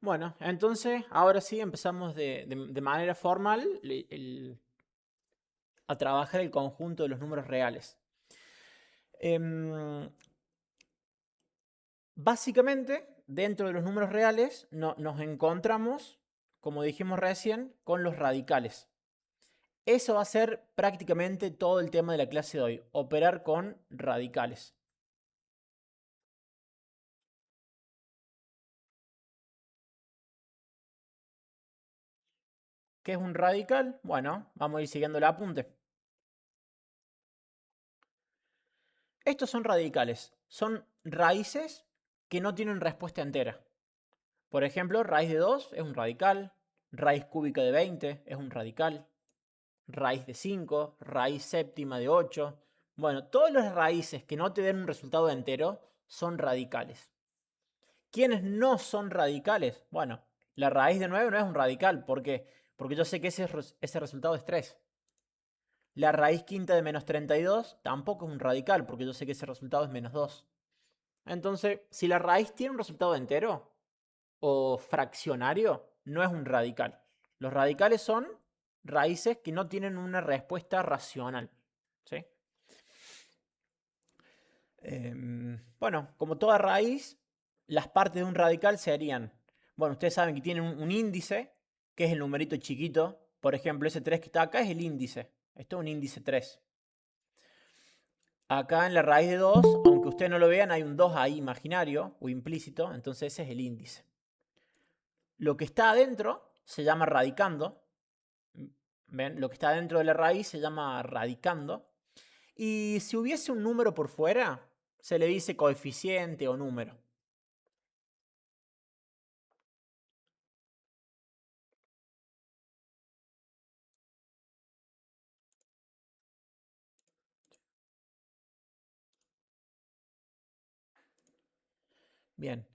Bueno, entonces ahora sí empezamos de manera formal a trabajar el conjunto de los números reales. Em, Básicamente, dentro de los números reales nos encontramos, como dijimos recién, con los radicales. Eso va a ser prácticamente todo el tema de la clase de hoy, operar con radicales. ¿Qué es un radical? Bueno, vamos a ir siguiendo el apunte. Estos son radicales, son raíces que no tienen respuesta entera. Por ejemplo, raíz de 2 es un radical, raíz cúbica de 20 es un radical, raíz de 5, raíz séptima de 8. Bueno, todas las raíces que no te den un resultado entero son radicales. ¿Quiénes no son radicales? Bueno, la raíz de 9 no es un radical. ¿Por qué? Porque yo sé que ese resultado es 3. La raíz quinta de menos 32 tampoco es un radical, porque yo sé que ese resultado es menos 2. Entonces, si la raíz tiene un resultado entero o fraccionario, no es un radical. Los radicales son raíces que no tienen una respuesta racional. ¿Sí? Bueno, como toda raíz, las partes de un radical serían, bueno, ustedes saben que tienen un índice, que es el numerito chiquito. Por ejemplo, ese 3 que está acá es el índice. Esto es un índice 3. Acá en la raíz de 2, aunque ustedes no lo vean, hay un 2 ahí imaginario o implícito, entonces ese es el índice. Lo que está adentro se llama radicando. ¿Ven? Lo que está dentro de la raíz se llama radicando. Y si hubiese un número por fuera, se le dice coeficiente o número. Bien.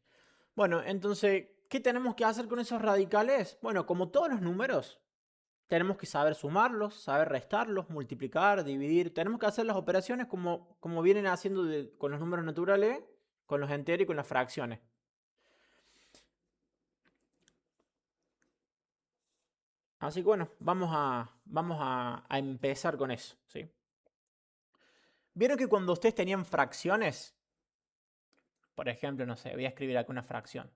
Bueno, entonces, ¿qué tenemos que hacer con esos radicales? Bueno, como todos los números, tenemos que saber sumarlos, saber restarlos, multiplicar, dividir. Tenemos que hacer las operaciones como vienen haciendo con los números naturales, con los enteros y con las fracciones. Así que bueno, vamos a empezar con eso, ¿sí? Vieron que cuando ustedes tenían fracciones, por ejemplo, no sé, voy a escribir aquí una fracción,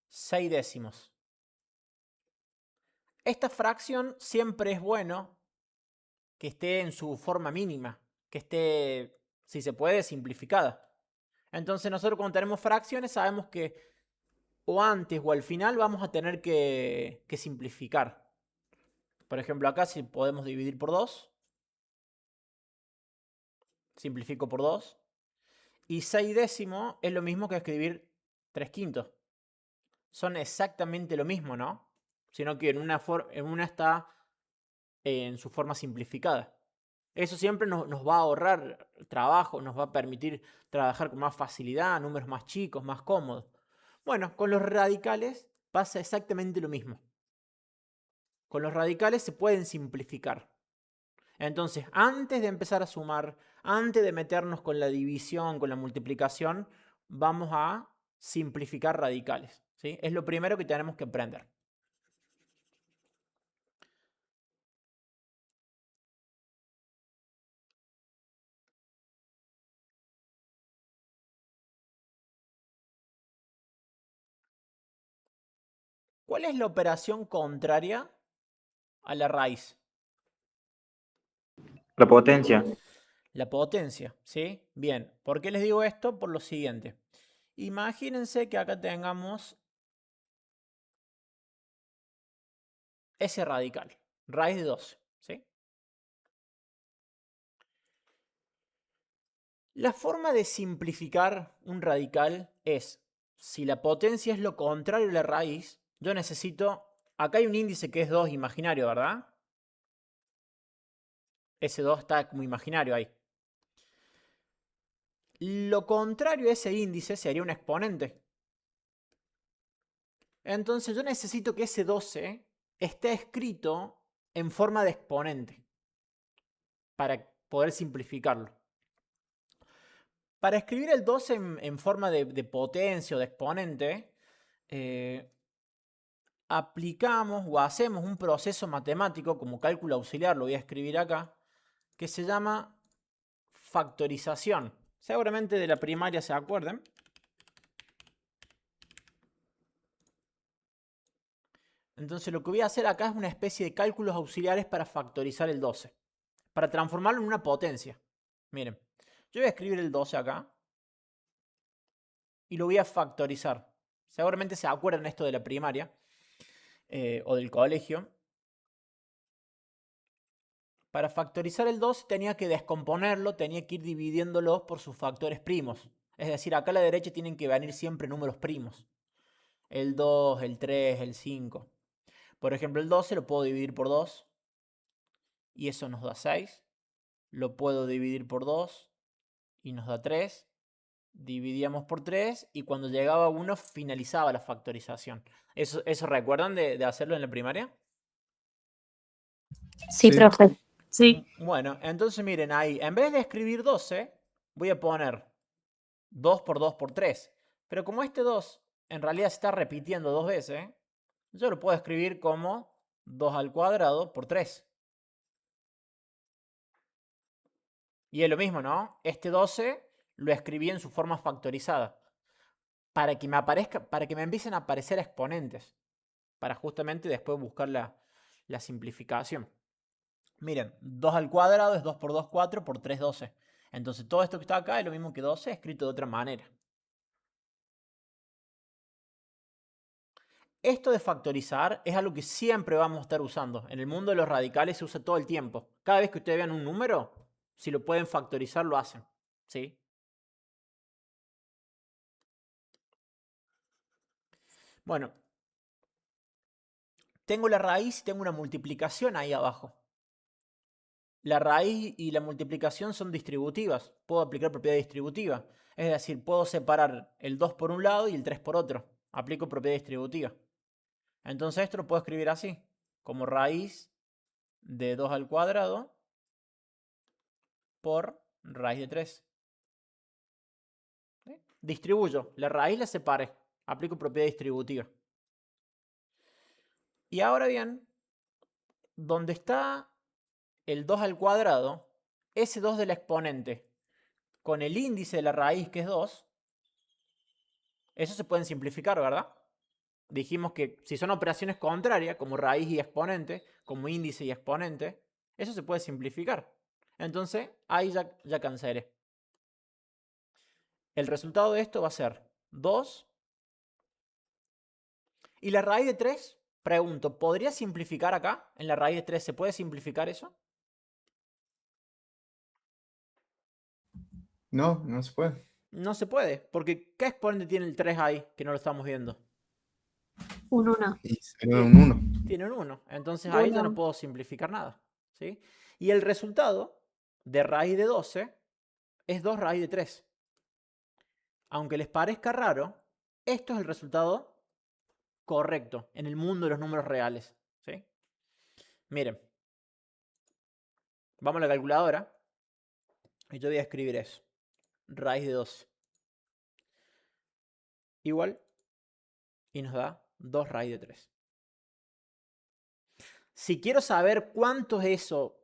6 décimos. Esta fracción siempre es bueno que esté en su forma mínima, que esté, si se puede, simplificada. Entonces nosotros cuando tenemos fracciones sabemos que o antes o al final vamos a tener que simplificar. Por ejemplo, acá si podemos dividir por 2, simplifico por 2. Y 6 décimos es lo mismo que escribir 3 quintos. Son exactamente lo mismo, ¿no? Sino que en una está en su forma simplificada. Eso siempre nos va a ahorrar trabajo, nos va a permitir trabajar con más facilidad, números más chicos, más cómodos. Bueno, con los radicales pasa exactamente lo mismo. Con los radicales se pueden simplificar. Entonces, antes de empezar a sumar, antes de meternos con la división, con la multiplicación, vamos a simplificar radicales. ¿Sí? Es lo primero que tenemos que aprender. ¿Cuál es la operación contraria a la raíz? La potencia. La potencia, ¿sí? Bien, ¿por qué les digo esto? Por lo siguiente. Imagínense que acá tengamos ese radical, raíz de 12, ¿sí? La forma de simplificar un radical es, si la potencia es lo contrario a la raíz, yo necesito, acá hay un índice que es 2 imaginario, ¿verdad? Ese 2 está como imaginario ahí. Lo contrario a ese índice sería un exponente. Entonces yo necesito que ese 12 esté escrito en forma de exponente para poder simplificarlo. Para escribir el 12 en forma de potencia o de exponente, eh, aplicamos o hacemos un proceso matemático como cálculo auxiliar, lo voy a escribir acá, que se llama factorización. Seguramente de la primaria se acuerden. Entonces lo que voy a hacer acá es una especie de cálculos auxiliares para factorizar el 12. Para transformarlo en una potencia. Miren, yo voy a escribir el 12 acá. Y lo voy a factorizar. Seguramente se acuerdan esto de la primaria o del colegio. Para factorizar el 12 tenía que descomponerlo, tenía que ir dividiéndolo por sus factores primos. Es decir, acá a la derecha tienen que venir siempre números primos. El 2, el 3, el 5. Por ejemplo, el 12 lo puedo dividir por 2 y eso nos da 6. Lo puedo dividir por 2 y nos da 3. Dividíamos por 3 y cuando llegaba a 1 finalizaba la factorización. ¿Eso recuerdan de hacerlo en la primaria? Sí, Sí. profe. Sí. Bueno, entonces miren ahí, en vez de escribir 12, voy a poner 2 por 2 por 3. Pero como este 2 en realidad se está repitiendo dos veces, yo lo puedo escribir como 2 al cuadrado por 3. Y es lo mismo, ¿no? Este 12 lo escribí en su forma factorizada. Para que me empiecen a aparecer exponentes. Para justamente después buscar la simplificación. Miren, 2 al cuadrado es 2 por 2, 4 por 3, 12. Entonces todo esto que está acá es lo mismo que 12 escrito de otra manera. Esto de factorizar es algo que siempre vamos a estar usando. En el mundo de los radicales se usa todo el tiempo. Cada vez que ustedes vean un número, si lo pueden factorizar, lo hacen. ¿Sí? Bueno, tengo la raíz y tengo una multiplicación ahí abajo. La raíz y la multiplicación son distributivas. Puedo aplicar propiedad distributiva. Es decir, puedo separar el 2 por un lado y el 3 por otro. Aplico propiedad distributiva. Entonces esto lo puedo escribir así. Como raíz de 2 al cuadrado por raíz de 3. ¿Sí? Distribuyo. La raíz la separé. Aplico propiedad distributiva. Y ahora bien, donde está el 2 al cuadrado, ese 2 del exponente con el índice de la raíz, que es 2, eso se pueden simplificar, ¿verdad? Dijimos que si son operaciones contrarias, como raíz y exponente, como índice y exponente, eso se puede simplificar. Entonces, ahí ya cancelé. El resultado de esto va a ser 2. Y la raíz de 3, pregunto, ¿podría simplificar acá? En la raíz de 3, ¿se puede simplificar eso? No, no se puede. No se puede, porque ¿qué exponente tiene el 3 ahí que no lo estamos viendo? Un 1. Y sería un 1. Tiene un 1. Entonces ahí ya no puedo simplificar nada. ¿Sí? Y el resultado de raíz de 12 es 2 raíz de 3. Aunque les parezca raro, esto es el resultado correcto en el mundo de los números reales. ¿Sí? Miren. Vamos a la calculadora. Y yo voy a escribir eso. Raíz de 12. Igual. Y nos da 2 raíz de 3. Si quiero saber cuánto es eso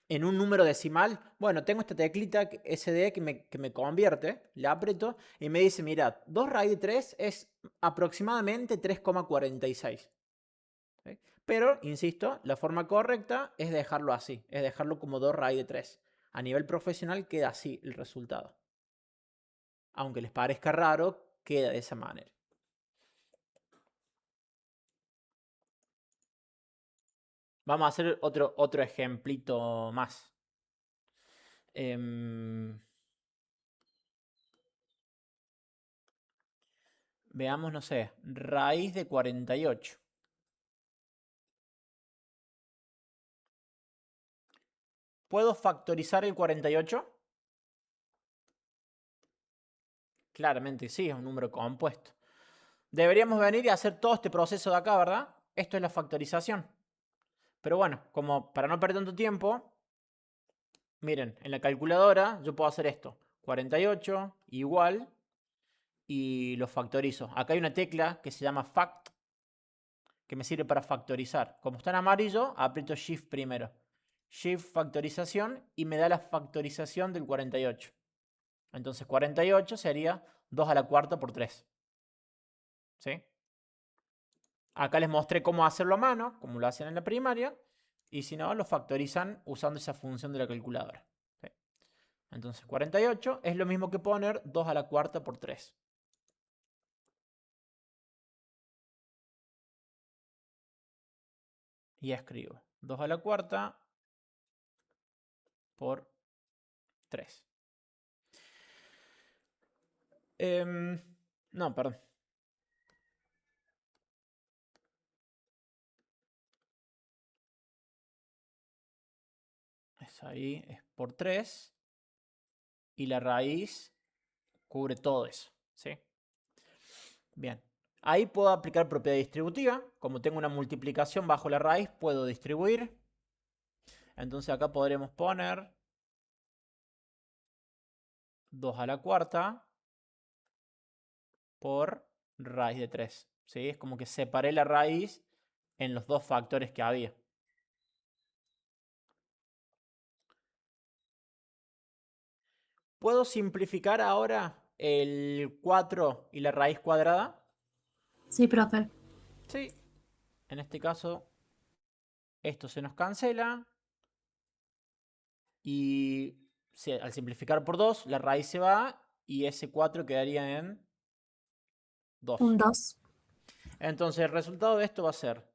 en un número decimal, bueno, tengo esta teclita SD que me convierte, le aprieto y me dice, mirad, 2 raíz de 3 es aproximadamente 3,46. ¿Sí? Pero, insisto, la forma correcta es dejarlo así, es dejarlo como 2 raíz de 3. A nivel profesional queda así el resultado. Aunque les parezca raro, queda de esa manera. Vamos a hacer otro ejemplito más. Veamos, no sé, raíz de 48. ¿Puedo factorizar el 48? Claramente sí, es un número compuesto. Deberíamos venir y hacer todo este proceso de acá, ¿verdad? Esto es la factorización. Pero bueno, como para no perder tanto tiempo, miren, en la calculadora yo puedo hacer esto. 48 igual y lo factorizo. Acá hay una tecla que se llama fact, que me sirve para factorizar. Como está en amarillo, aprieto Shift primero. Shift factorización y me da la factorización del 48. Entonces 48 sería 2 a la cuarta por 3. ¿Sí? Acá les mostré cómo hacerlo a mano, como lo hacen en la primaria. Y si no, lo factorizan usando esa función de la calculadora. ¿Sí? Entonces 48 es lo mismo que poner 2 a la cuarta por 3. Y escribo 2 a la cuarta por 3. No, perdón. Eso ahí es por 3. Y la raíz cubre todo eso. ¿Sí? Bien. Ahí puedo aplicar propiedad distributiva. Como tengo una multiplicación bajo la raíz, puedo distribuir. Entonces acá podremos poner 2 a la cuarta por raíz de 3. ¿Sí? Es como que separé la raíz en los dos factores que había. ¿Puedo simplificar ahora el 4 y la raíz cuadrada? Sí, profe. Sí. En este caso, esto se nos cancela. Y al simplificar por 2, la raíz se va y ese 4 quedaría en 2. Un 2. Entonces el resultado de esto va a ser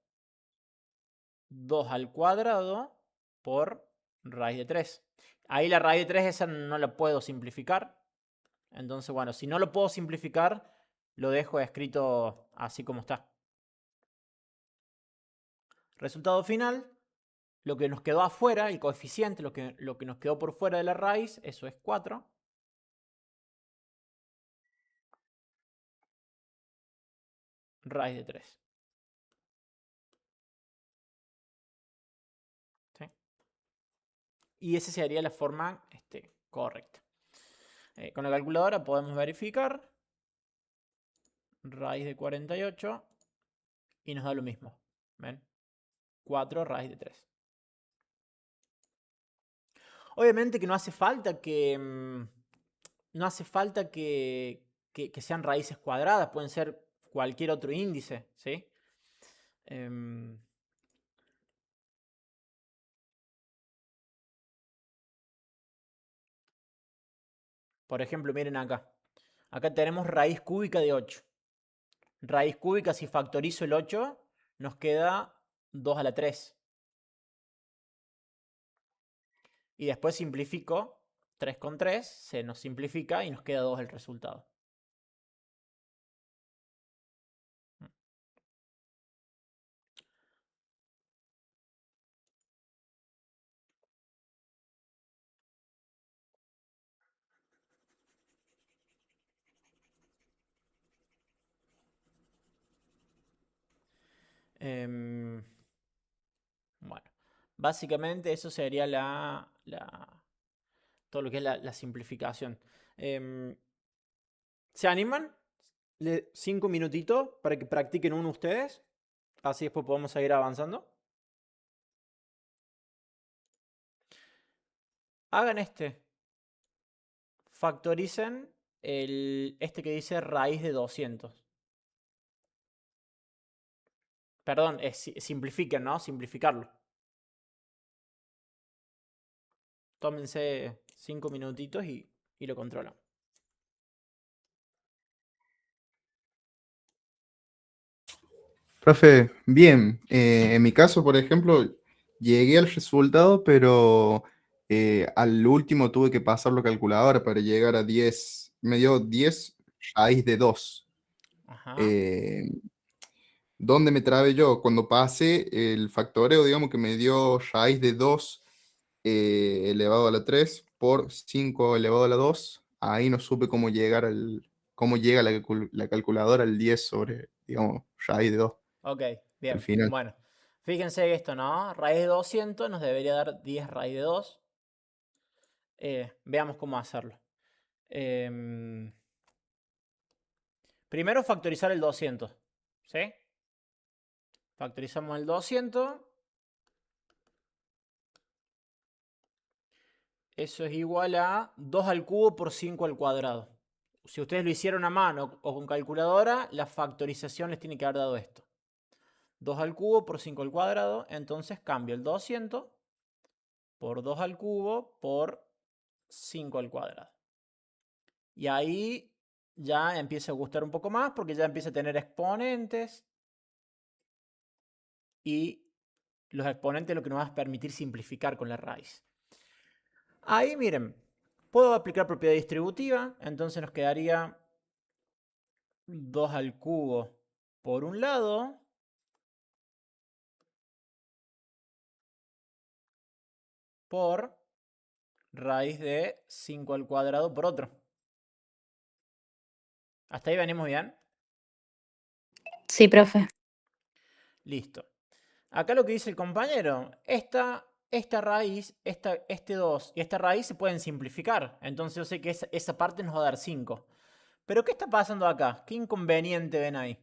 2 al cuadrado por raíz de 3. Ahí la raíz de 3 esa no la puedo simplificar. Entonces, bueno, si no lo puedo simplificar, lo dejo escrito así como está. Resultado final, lo que nos quedó afuera, el coeficiente, lo que nos quedó por fuera de la raíz, eso es 4. Raíz de 3. ¿Sí? Y esa sería la forma correcta. Con la calculadora podemos verificar raíz de 48 y nos da lo mismo. ¿Ven? 4 raíz de 3. Obviamente que no hace falta que no hace falta que sean raíces cuadradas, pueden ser cualquier otro índice, ¿sí? Por ejemplo, miren acá. Acá tenemos raíz cúbica de 8. Raíz cúbica, si factorizo el 8, nos queda 2 a la 3. Y después simplifico 3 con 3, se nos simplifica y nos queda 2 el resultado. Bueno, básicamente eso sería todo lo que es la simplificación. ¿Se animan? 5 minutitos para que practiquen uno ustedes. Así después podemos seguir avanzando. Hagan este. Factoricen este que dice raíz de 200. Perdón, simplifiquen, ¿no? Simplificarlo. Tómense 5 minutitos y lo controlan. Profe, bien. En mi caso, por ejemplo, llegué al resultado, pero al último tuve que pasarlo a calculadora para llegar a 10. Me dio 10 raíz de 2. Ajá. ¿Dónde me trabé yo? Cuando pasé el factoreo, digamos que me dio raíz de 2 elevado a la 3 por 5 elevado a la 2. Ahí no supe cómo llegar cómo llega la calculadora al 10 sobre, digamos, raíz de 2 Ok, al bien. final. Bueno, fíjense esto, ¿no? Raíz de 200 nos debería dar 10 raíz de 2. Veamos cómo hacerlo. Primero factorizar el 200. ¿Sí? Factorizamos el 200. Eso es igual a 2 al cubo por 5 al cuadrado. Si ustedes lo hicieron a mano o con calculadora, la factorización les tiene que haber dado esto. 2 al cubo por 5 al cuadrado. Entonces cambio el 200 por 2 al cubo por 5 al cuadrado. Y ahí ya empieza a gustar un poco más porque ya empieza a tener exponentes. Y los exponentes es lo que nos va a permitir simplificar con la raíz. Ahí miren, puedo aplicar propiedad distributiva. Entonces nos quedaría 2 al cubo por un lado. Por raíz de 5 al cuadrado por otro. ¿Hasta ahí venimos bien? Sí, profe. Listo. Acá lo que dice el compañero, esta raíz, este 2 y esta raíz se pueden simplificar. Entonces yo sé que esa parte nos va a dar 5. Pero ¿qué está pasando acá? ¿Qué inconveniente ven ahí?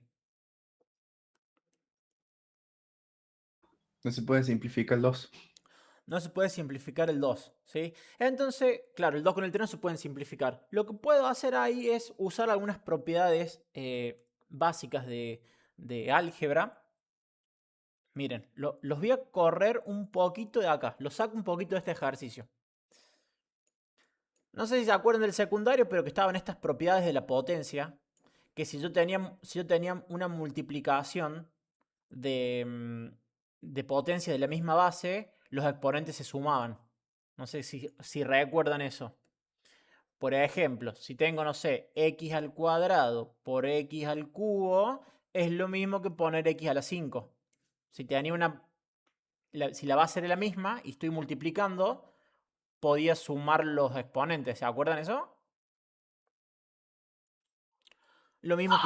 No se puede simplificar el 2. No se puede simplificar el 2, ¿sí? Entonces, claro, el 2 con el 3 no se pueden simplificar. Lo que puedo hacer ahí es usar algunas propiedades básicas de álgebra. Miren, los voy a correr un poquito de acá. Los saco un poquito de este ejercicio. No sé si se acuerdan del secundario, pero que estaban estas propiedades de la potencia. Que si yo tenía una multiplicación de potencia de la misma base, los exponentes se sumaban. No sé si recuerdan eso. Por ejemplo, si tengo, no sé, x al cuadrado por x al cubo, es lo mismo que poner x a la 5. Si tenía si la base era la misma y estoy multiplicando, podía sumar los exponentes. ¿Se acuerdan eso? Lo mismo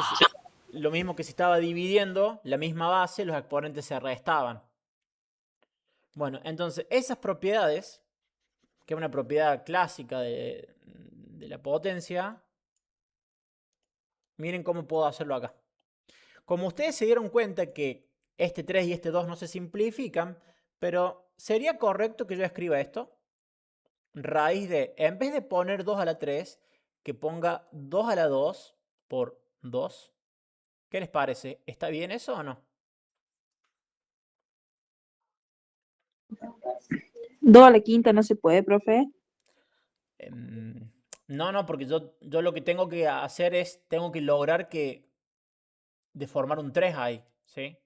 que si estaba dividiendo la misma base, los exponentes se restaban. Bueno, entonces esas propiedades, que es una propiedad clásica de la potencia, miren cómo puedo hacerlo acá. Como ustedes se dieron cuenta que este 3 y este 2 no se simplifican, pero ¿sería correcto que yo escriba esto? Raíz de, en vez de poner 2 a la 3, que ponga 2 a la 2 por 2. ¿Qué les parece? ¿Está bien eso o no? 2 a la quinta no se puede, profe. No, porque yo lo que tengo que hacer es, tengo que lograr de formar un 3 ahí, ¿sí?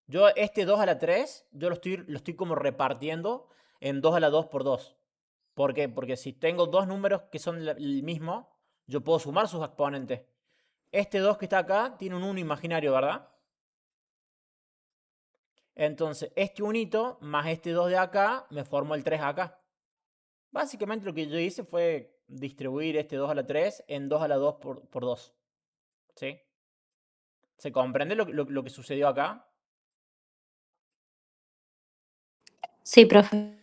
Yo este 2 a la 3, yo lo estoy como repartiendo en 2 a la 2 por 2. ¿Por qué? Porque si tengo dos números que son el mismo, yo puedo sumar sus exponentes. Este 2 que está acá tiene un 1 imaginario, ¿verdad? Entonces, este unito más este 2 de acá me formó el 3 acá. Básicamente lo que yo hice fue distribuir este 2 a la 3 en 2 a la 2 por 2. ¿Sí? ¿Se comprende lo que sucedió acá? Sí, profe.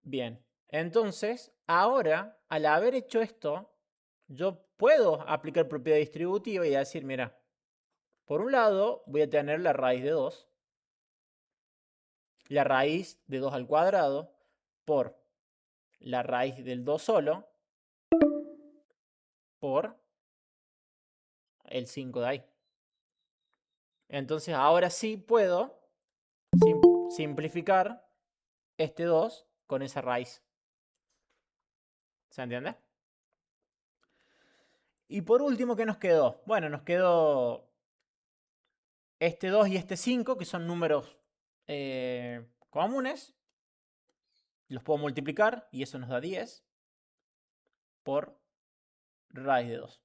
Bien. Entonces, ahora, al haber hecho esto, yo puedo aplicar propiedad distributiva y decir, mira, por un lado voy a tener la raíz de 2, la raíz de 2 al cuadrado, por la raíz del 2 solo, por el 5 de ahí. Entonces, ahora sí puedo simplificar este 2 con esa raíz. ¿Se entiende? Y por último, ¿qué nos quedó? Bueno, nos quedó este 2 y este 5, que son números comunes. Los puedo multiplicar y eso nos da 10 por raíz de 2.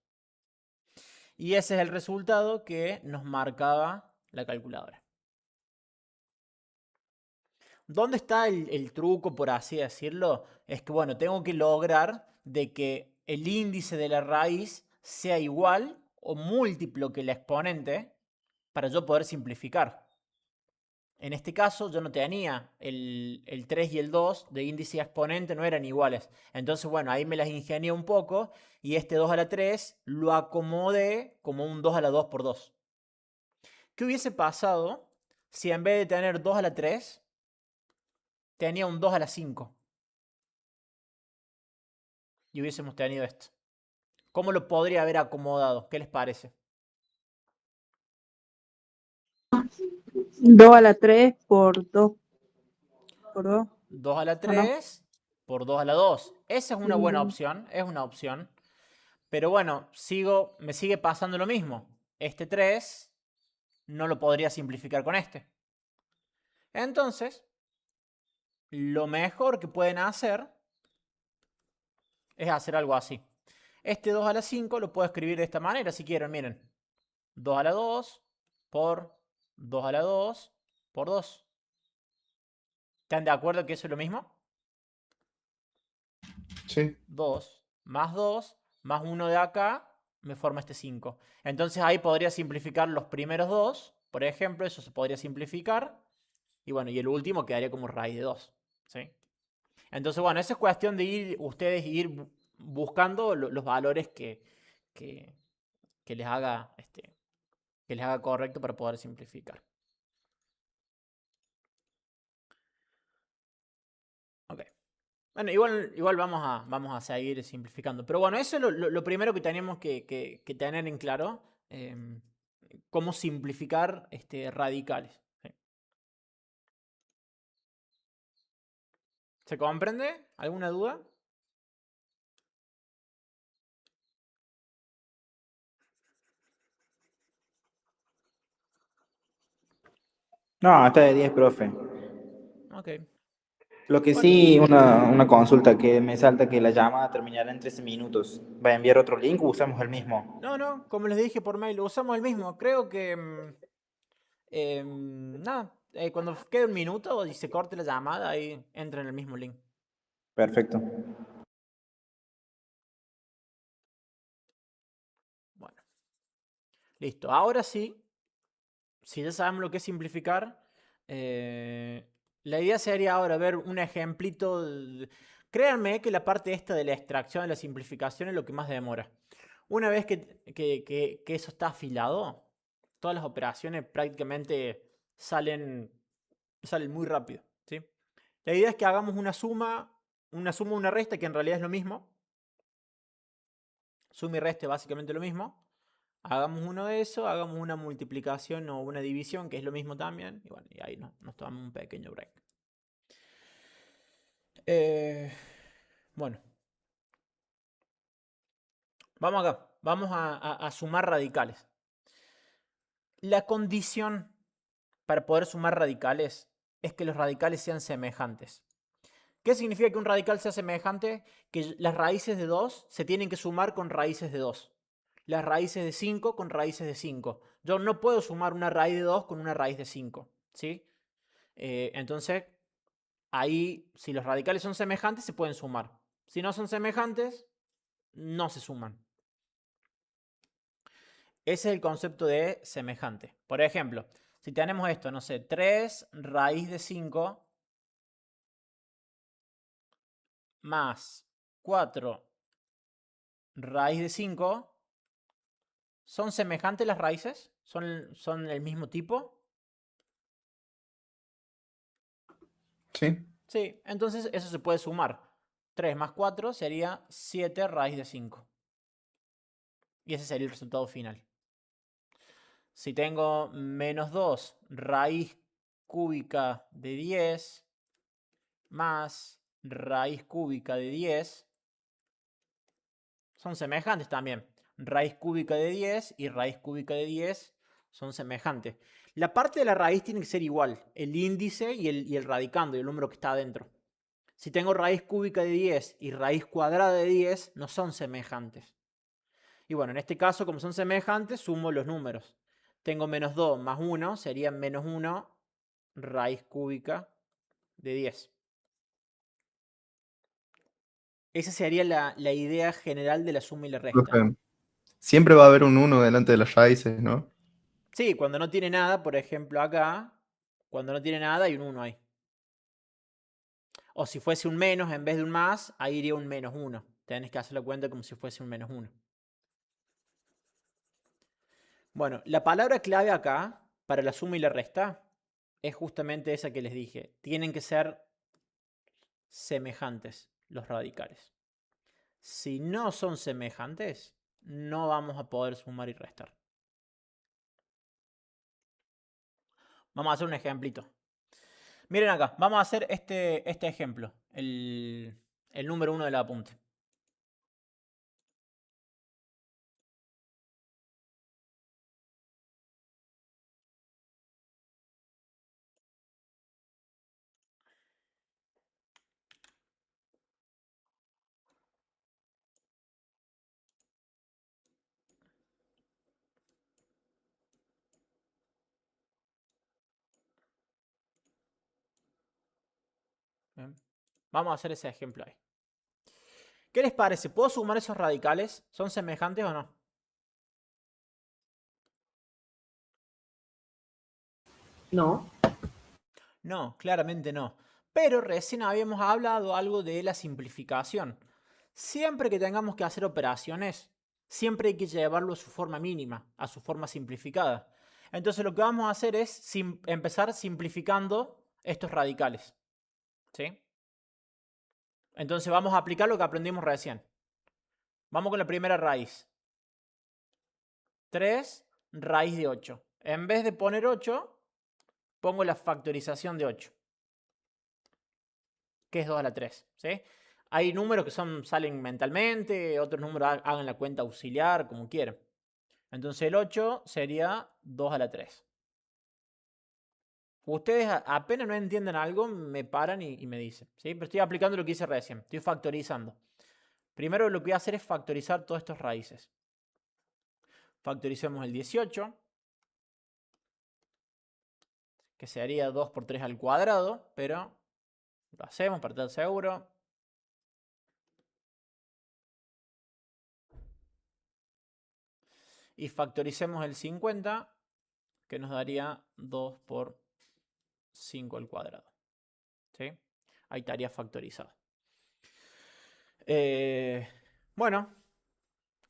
Y ese es el resultado que nos marcaba la calculadora. ¿Dónde está el truco, por así decirlo? Es que, bueno, tengo que lograr de que el índice de la raíz sea igual o múltiplo que el exponente para yo poder simplificar. En este caso yo no tenía el 3 y el 2 de índice y exponente, no eran iguales. Entonces, bueno, ahí me las ingenié un poco y este 2 a la 3 lo acomodé como un 2 a la 2 por 2. ¿Qué hubiese pasado si en vez de tener 2 a la 3, tenía un 2 a la 5? Y hubiésemos tenido esto. ¿Cómo lo podría haber acomodado? ¿Qué les parece? 2 a la 3 por 2. Por 2. 2 a la ¿O no? 3 por 2 a la 2. Esa es una buena Mm. opción. Es una opción. Pero bueno, me sigue pasando lo mismo. Este 3 no lo podría simplificar con este. Entonces, lo mejor que pueden hacer es hacer algo así. Este 2 a la 5 lo puedo escribir de esta manera si quieren. Miren, 2 a la 2 por 2 a la 2 por 2. ¿Están de acuerdo que eso es lo mismo? Sí. 2 más 1 de acá me forma este 5. Entonces ahí podría simplificar los primeros dos. Por ejemplo, eso se podría simplificar. Y bueno, y el último quedaría como raíz de 2. ¿Sí? Entonces, bueno, esa es cuestión de ustedes ir buscando los valores que les haga correcto para poder simplificar. Ok. Bueno, igual vamos a seguir simplificando. Pero bueno, eso es lo primero que tenemos que tener en claro. Cómo simplificar radicales. ¿Sí? ¿Se comprende? ¿Alguna duda? No, está de 10, profe. Ok. Lo que Bueno. sí, una consulta que me salta que la llamada terminará en 13 minutos. ¿Va a enviar otro link o usamos el mismo? No, como les dije por mail, usamos el mismo. Creo que... nada, cuando quede un minuto y se corte la llamada, ahí entra en el mismo link. Perfecto. Bueno. Listo. Ahora sí, si ya sabemos lo que es simplificar, la idea sería ahora ver un ejemplito. Créanme que la parte esta de la extracción, de la simplificación es lo que más demora. Una vez que eso está afilado, todas las operaciones prácticamente salen muy rápido. ¿Sí? La idea es que hagamos una suma, una resta, que en realidad es lo mismo. Suma y resta es básicamente lo mismo. Hagamos uno de eso, hagamos una multiplicación o una división, que es lo mismo también. Y bueno, y ahí nos tomamos un pequeño break. Bueno. Vamos acá. Vamos a sumar radicales. La condición para poder sumar radicales es que los radicales sean semejantes. ¿Qué significa que un radical sea semejante? Que las raíces de 2 se tienen que sumar con raíces de 2. Las raíces de 5 con raíces de 5. Yo no puedo sumar una raíz de 2 con una raíz de 5. ¿Sí? Entonces, ahí, si los radicales son semejantes, se pueden sumar. Si no son semejantes, no se suman. Ese es el concepto de semejante. Por ejemplo, si tenemos esto, no sé, 3 raíz de 5 más 4 raíz de 5, ¿son semejantes las raíces? ¿Son el mismo tipo? Sí. Sí, entonces eso se puede sumar. 3 más 4 sería 7 raíz de 5. Y ese sería el resultado final. Si tengo menos 2 raíz cúbica de 10 más raíz cúbica de 10, son semejantes también. Raíz cúbica de 10 y raíz cúbica de 10 son semejantes. La parte de la raíz tiene que ser igual. El índice y el radicando y el número que está adentro. Si tengo raíz cúbica de 10 y raíz cuadrada de 10, no son semejantes. Y bueno, en este caso, como son semejantes, sumo los números. Tengo menos 2 más 1, sería menos 1 raíz cúbica de 10. Esa sería la idea general de la suma y la resta. Profe, siempre va a haber un 1 delante de las raíces, ¿no? Sí, cuando no tiene nada, por ejemplo acá, cuando no tiene nada hay un 1 ahí. O si fuese un menos en vez de un más, ahí iría un menos 1. Tenés que hacer la cuenta como si fuese un menos 1. Bueno, la palabra clave acá, para la suma y la resta, es justamente esa que les dije. Tienen que ser semejantes los radicales. Si no son semejantes, no vamos a poder sumar y restar. Vamos a hacer un ejemplito. Miren acá, vamos a hacer este ejemplo, el número 1 del apunte. Bien. Vamos a hacer ese ejemplo ahí. ¿Qué les parece? ¿Puedo sumar esos radicales? ¿Son semejantes o no? No. No, claramente no. Pero recién habíamos hablado algo de la simplificación. Siempre que tengamos que hacer operaciones, siempre hay que llevarlo a su forma mínima, a su forma simplificada. Entonces lo que vamos a hacer es empezar simplificando estos radicales. ¿Sí? Entonces vamos a aplicar lo que aprendimos recién. Vamos con la primera raíz. 3 raíz de 8. En vez de poner 8, pongo la factorización de 8. Que es 2 a la 3. ¿Sí? Hay números que salen mentalmente, otros números hagan la cuenta auxiliar, como quieran. Entonces el 8 sería 2 a la 3. Ustedes apenas no entienden algo, me paran y me dicen. ¿Sí? Pero estoy aplicando lo que hice recién. Estoy factorizando. Primero lo que voy a hacer es factorizar todas estas raíces. Factoricemos el 18. Que sería 2 por 3 al cuadrado. Pero lo hacemos para estar seguro. Y factoricemos el 50, que nos daría 2 por 5 al cuadrado. ¿Sí? Ahí estaría factorizado. Bueno,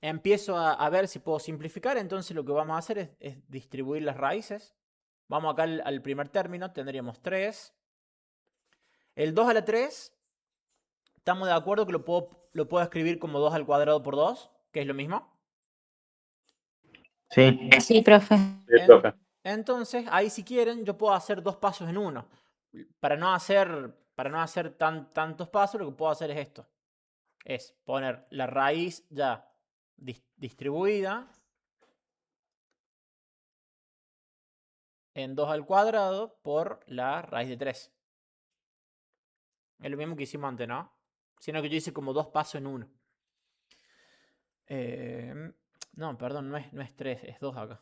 empiezo a ver si puedo simplificar. Entonces lo que vamos a hacer es distribuir las raíces. Vamos acá al primer término, tendríamos 3. El 2 a la 3, ¿estamos de acuerdo que lo puedo escribir como 2 al cuadrado por 2? Que es lo mismo. Sí. Sí, profe. Entonces, ahí si quieren, yo puedo hacer 2 pasos en uno. Para no hacer tantos pasos, lo que puedo hacer es esto. Es poner la raíz ya distribuida en 2 al cuadrado por la raíz de 3. Es lo mismo que hicimos antes, ¿no? Sino que yo hice como 2 pasos en uno. No, perdón, no es 3, es 2 acá.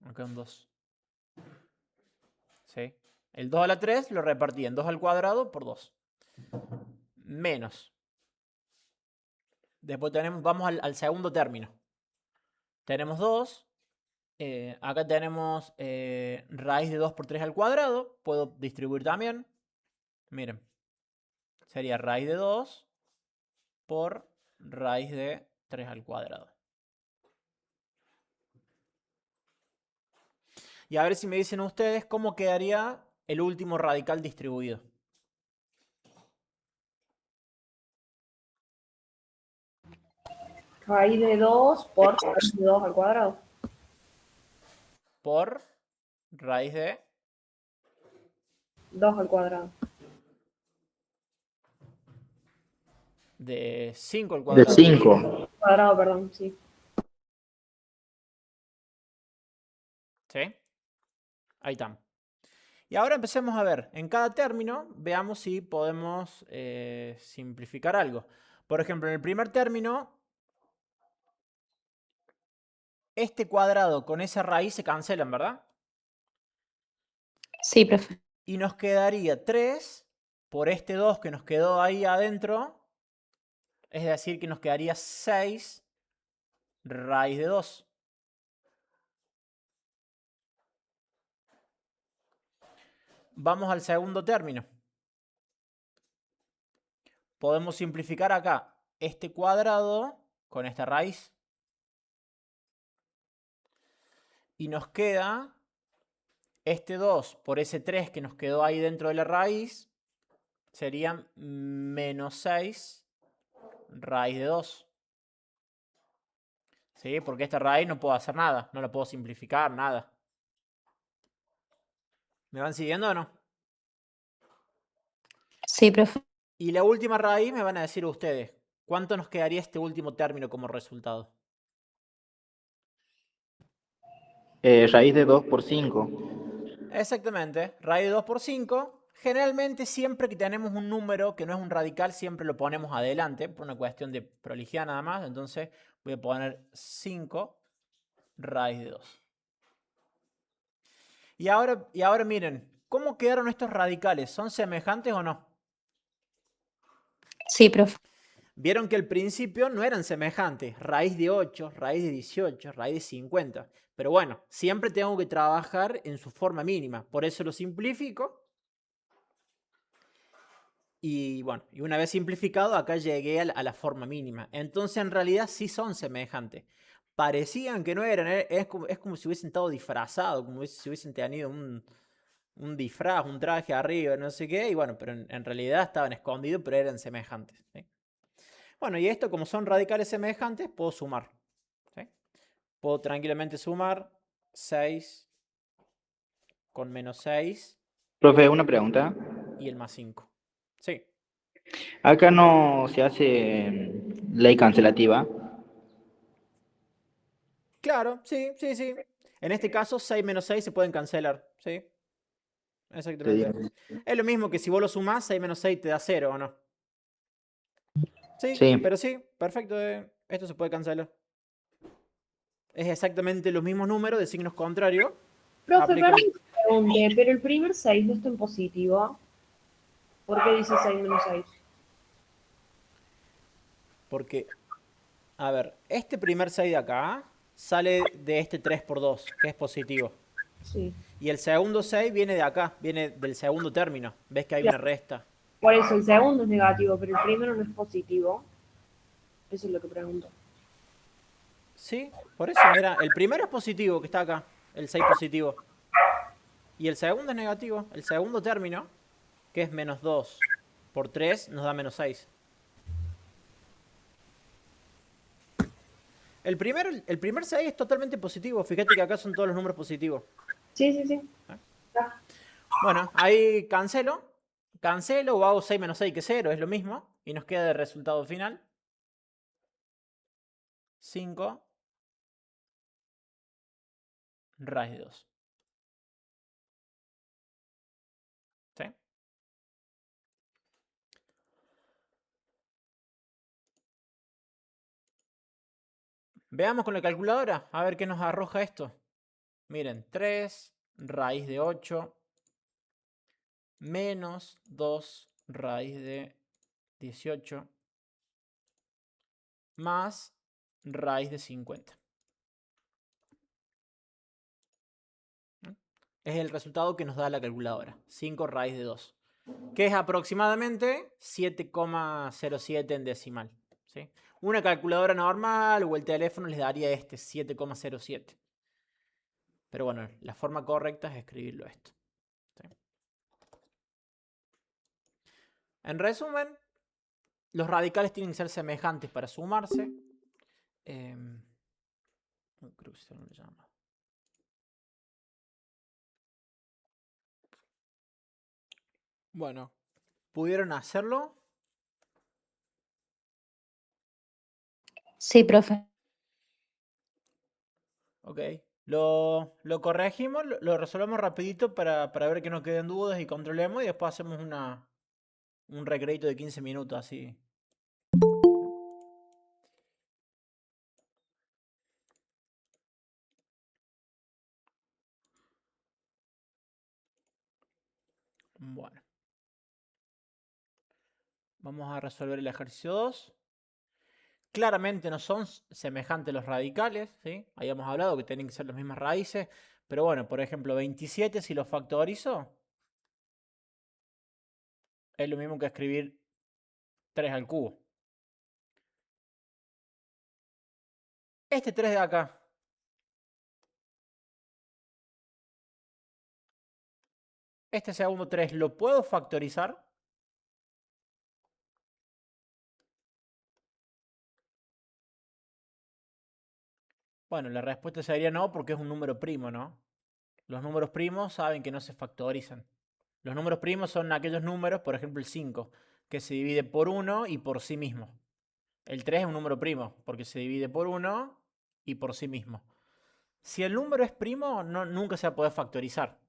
Acá un 2. ¿Sí? El 2 a la 3 lo repartí en 2 al cuadrado por 2. Menos. Después vamos al segundo término. Tenemos 2. Acá tenemos raíz de 2 por 3 al cuadrado. Puedo distribuir también. Miren. Sería raíz de 2 por raíz de 3 al cuadrado. Y a ver si me dicen ustedes cómo quedaría el último radical distribuido. Raíz de 2 por raíz de 2 al cuadrado. Por raíz de 2 al cuadrado. de 5 al De cuadrado. 5. Cuadrado, perdón, sí. ¿Sí? Ahí estamos. Y ahora empecemos a ver, en cada término, veamos si podemos simplificar algo. Por ejemplo, en el primer término, este cuadrado con esa raíz se cancelan, ¿verdad? Sí, profe. Y nos quedaría 3 por este 2 que nos quedó ahí adentro. Es decir, que nos quedaría 6 raíz de 2. Vamos al segundo término. Podemos simplificar acá este cuadrado con esta raíz. Y nos queda este 2 por ese 3 que nos quedó ahí dentro de la raíz serían menos 6 raíz de 2. ¿Sí? Porque esta raíz no puedo hacer nada, no la puedo simplificar, nada. ¿Me van siguiendo o no? Sí, profe. Y la última raíz me van a decir ustedes, ¿cuánto nos quedaría este último término como resultado? Raíz de 2 por 5. Exactamente, raíz de 2 por 5. Generalmente siempre que tenemos un número que no es un radical, siempre lo ponemos adelante, por una cuestión de prolijidad nada más. Entonces voy a poner 5 raíz de 2. Y ahora miren, ¿cómo quedaron estos radicales? ¿Son semejantes o no? Sí, profe. Vieron que al principio no eran semejantes. Raíz de 8, raíz de 18, raíz de 50. Pero bueno, siempre tengo que trabajar en su forma mínima. Por eso lo simplifico. Y bueno, y una vez simplificado, acá llegué a la forma mínima. Entonces, en realidad sí son semejantes. Parecían que no eran. Es como si hubiesen estado disfrazados, como si hubiesen tenido un disfraz, un traje arriba, no sé qué. Y bueno, pero en realidad estaban escondidos, pero eran semejantes. ¿Sí? Bueno, y esto, como son radicales semejantes, puedo sumar. ¿Sí? Puedo tranquilamente sumar 6 con menos 6 Profe, una pregunta. y el más 5. Sí. Acá no se hace ley cancelativa. Claro, sí, sí, sí. En este caso, 6 menos 6 se pueden cancelar. Sí, Te digo. exactamente. Es lo mismo que si vos lo sumás, 6 menos 6 te da 0, ¿o no? Sí, Sí. pero sí, perfecto. Esto se puede cancelar. Es exactamente los mismos números de signos contrarios. Profe, Aplican. perdón que pregunte, pero el primer 6 no está en positivo. ¿Por qué dice 6 menos 6? Porque, a ver, este primer 6 de acá sale de este 3 por 2, que es positivo. Sí. Y el segundo 6 viene de acá, viene del segundo término. ¿Ves que hay una resta? Por eso el segundo es negativo, pero el primero no es positivo. Eso es lo que pregunto. Sí, por eso, mira, el primero es positivo, que está acá, el 6 positivo. Y el segundo es negativo, el segundo término, que es menos 2 por 3, nos da menos 6. El primer 6 es totalmente positivo, fíjate que acá son todos los números positivos. Sí, sí, sí. Ya. Bueno, ahí cancelo o hago 6 menos 6 que 0, es lo mismo. Y nos queda de resultado final 5 raíz de 2. ¿Sí? Veamos con la calculadora, a ver qué nos arroja esto. Miren, 3 raíz de 8 menos 2 raíz de 18 más raíz de 50. ¿No? Es el resultado que nos da la calculadora. 5 raíz de 2. Que es aproximadamente 7,07 en decimal. ¿Sí? Una calculadora normal o el teléfono les daría este, 7,07. Pero bueno, la forma correcta es escribirlo esto. ¿Sí? En resumen, los radicales tienen que ser semejantes para sumarse. Creo que se lo llama. Bueno, ¿pudieron hacerlo? Sí, profe. Ok. Lo corregimos, lo resolvemos rapidito para ver que no queden dudas y controlemos y después hacemos un recreito de 15 minutos así. Bueno. Vamos a resolver el ejercicio 2. Claramente no son semejantes los radicales, ¿sí? Habíamos hablado que tienen que ser las mismas raíces. Pero bueno, por ejemplo, 27 si lo factorizo, es lo mismo que escribir 3 al cubo. Este 3 de acá, Este segundo 3, ¿lo puedo factorizar? Bueno, la respuesta sería no, porque es un número primo, ¿no? Los números primos saben que no se factorizan. Los números primos son aquellos números, por ejemplo el 5, que se divide por 1 y por sí mismo. El 3 es un número primo, porque se divide por 1 y por sí mismo. Si el número es primo, nunca se va a poder factorizar.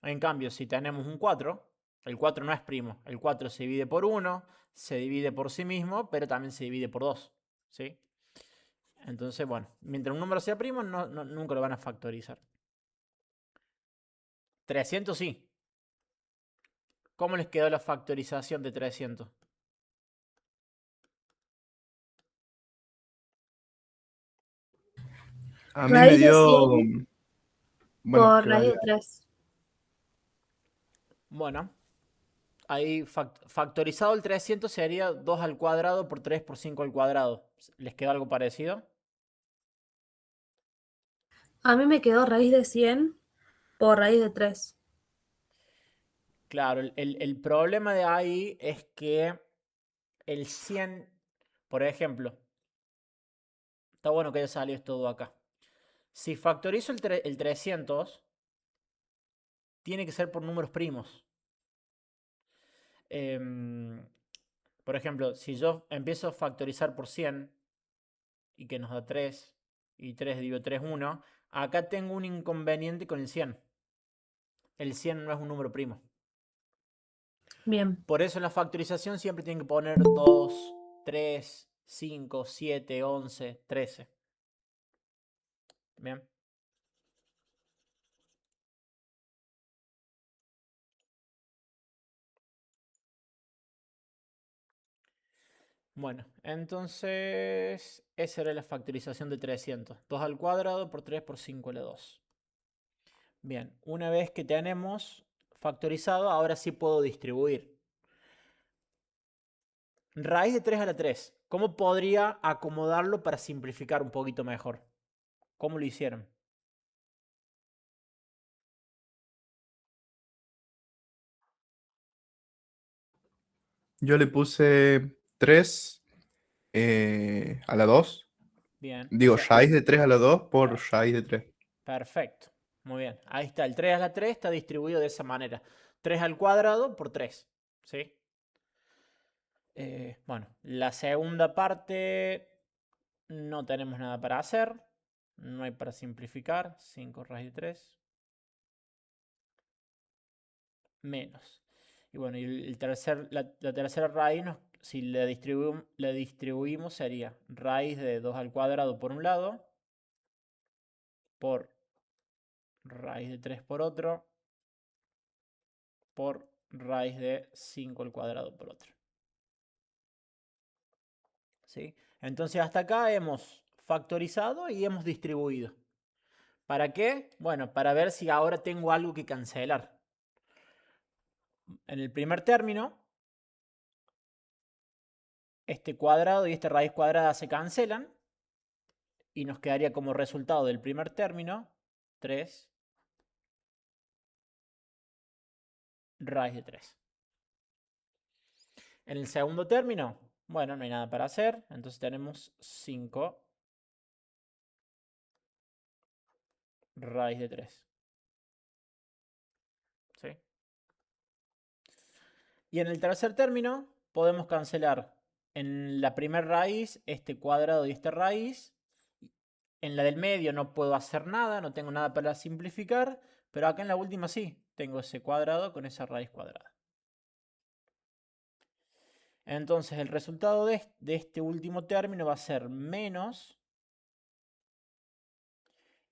En cambio, si tenemos un 4, el 4 no es primo. El 4 se divide por 1, se divide por sí mismo, pero también se divide por 2. ¿Sí? Entonces, bueno, mientras un número sea primo, nunca lo van a factorizar. 300 sí. ¿Cómo les quedó la factorización de 300? A mí me Raíz de dio... 100 Bueno, por que raíz vaya. de 3. Bueno, ahí factorizado el 300 sería 2 al cuadrado por 3 por 5 al cuadrado. ¿Les quedó algo parecido? A mí me quedó raíz de 100 por raíz de 3. Claro, el problema de ahí es que el 100, por ejemplo, está bueno que haya salido todo acá. Si factorizo el 300, tiene que ser por números primos. Por ejemplo, si yo empiezo a factorizar por 100 y que nos da 3, y 3 dividido 3, 1, acá tengo un inconveniente con el 100. El 100 no es un número primo. Bien. Por eso en la factorización siempre tienen que poner 2, 3, 5, 7, 11, 13. Bien. Bueno, entonces esa era la factorización de 300. 2 al cuadrado por 3 por 5 a la 2. Bien, una vez que tenemos factorizado, ahora sí puedo distribuir. Raíz de 3 a la 3. ¿Cómo podría acomodarlo para simplificar un poquito mejor? ¿Cómo lo hicieron? Yo le puse 3 a la 2. Bien. O Digo, sea, raíz de 3 a la 2 por raíz de 3. perfecto. Muy bien. Ahí está. El 3 a la 3 está distribuido de esa manera. 3 al cuadrado por 3. ¿Sí? Bueno, la segunda parte no tenemos nada para hacer. No hay para simplificar. 5 raíz de 3. Menos. Y bueno, y la tercera raíz, si la distribuimos, sería raíz de 2 al cuadrado por un lado, por raíz de 3 por otro, por raíz de 5 al cuadrado por otro. ¿Sí? Entonces hasta acá hemos factorizado y hemos distribuido. ¿Para qué? Bueno, para ver si ahora tengo algo que cancelar. En el primer término, este cuadrado y esta raíz cuadrada se cancelan. Y nos quedaría como resultado del primer término 3 raíz de 3. En el segundo término, bueno, no hay nada para hacer. Entonces tenemos 5 raíz de 3. ¿Sí? Y en el tercer término podemos cancelar en la primera raíz este cuadrado y esta raíz. En la del medio no puedo hacer nada, no tengo nada para simplificar, pero acá en la última sí, tengo ese cuadrado con esa raíz cuadrada. Entonces el resultado de este último término va a ser menos.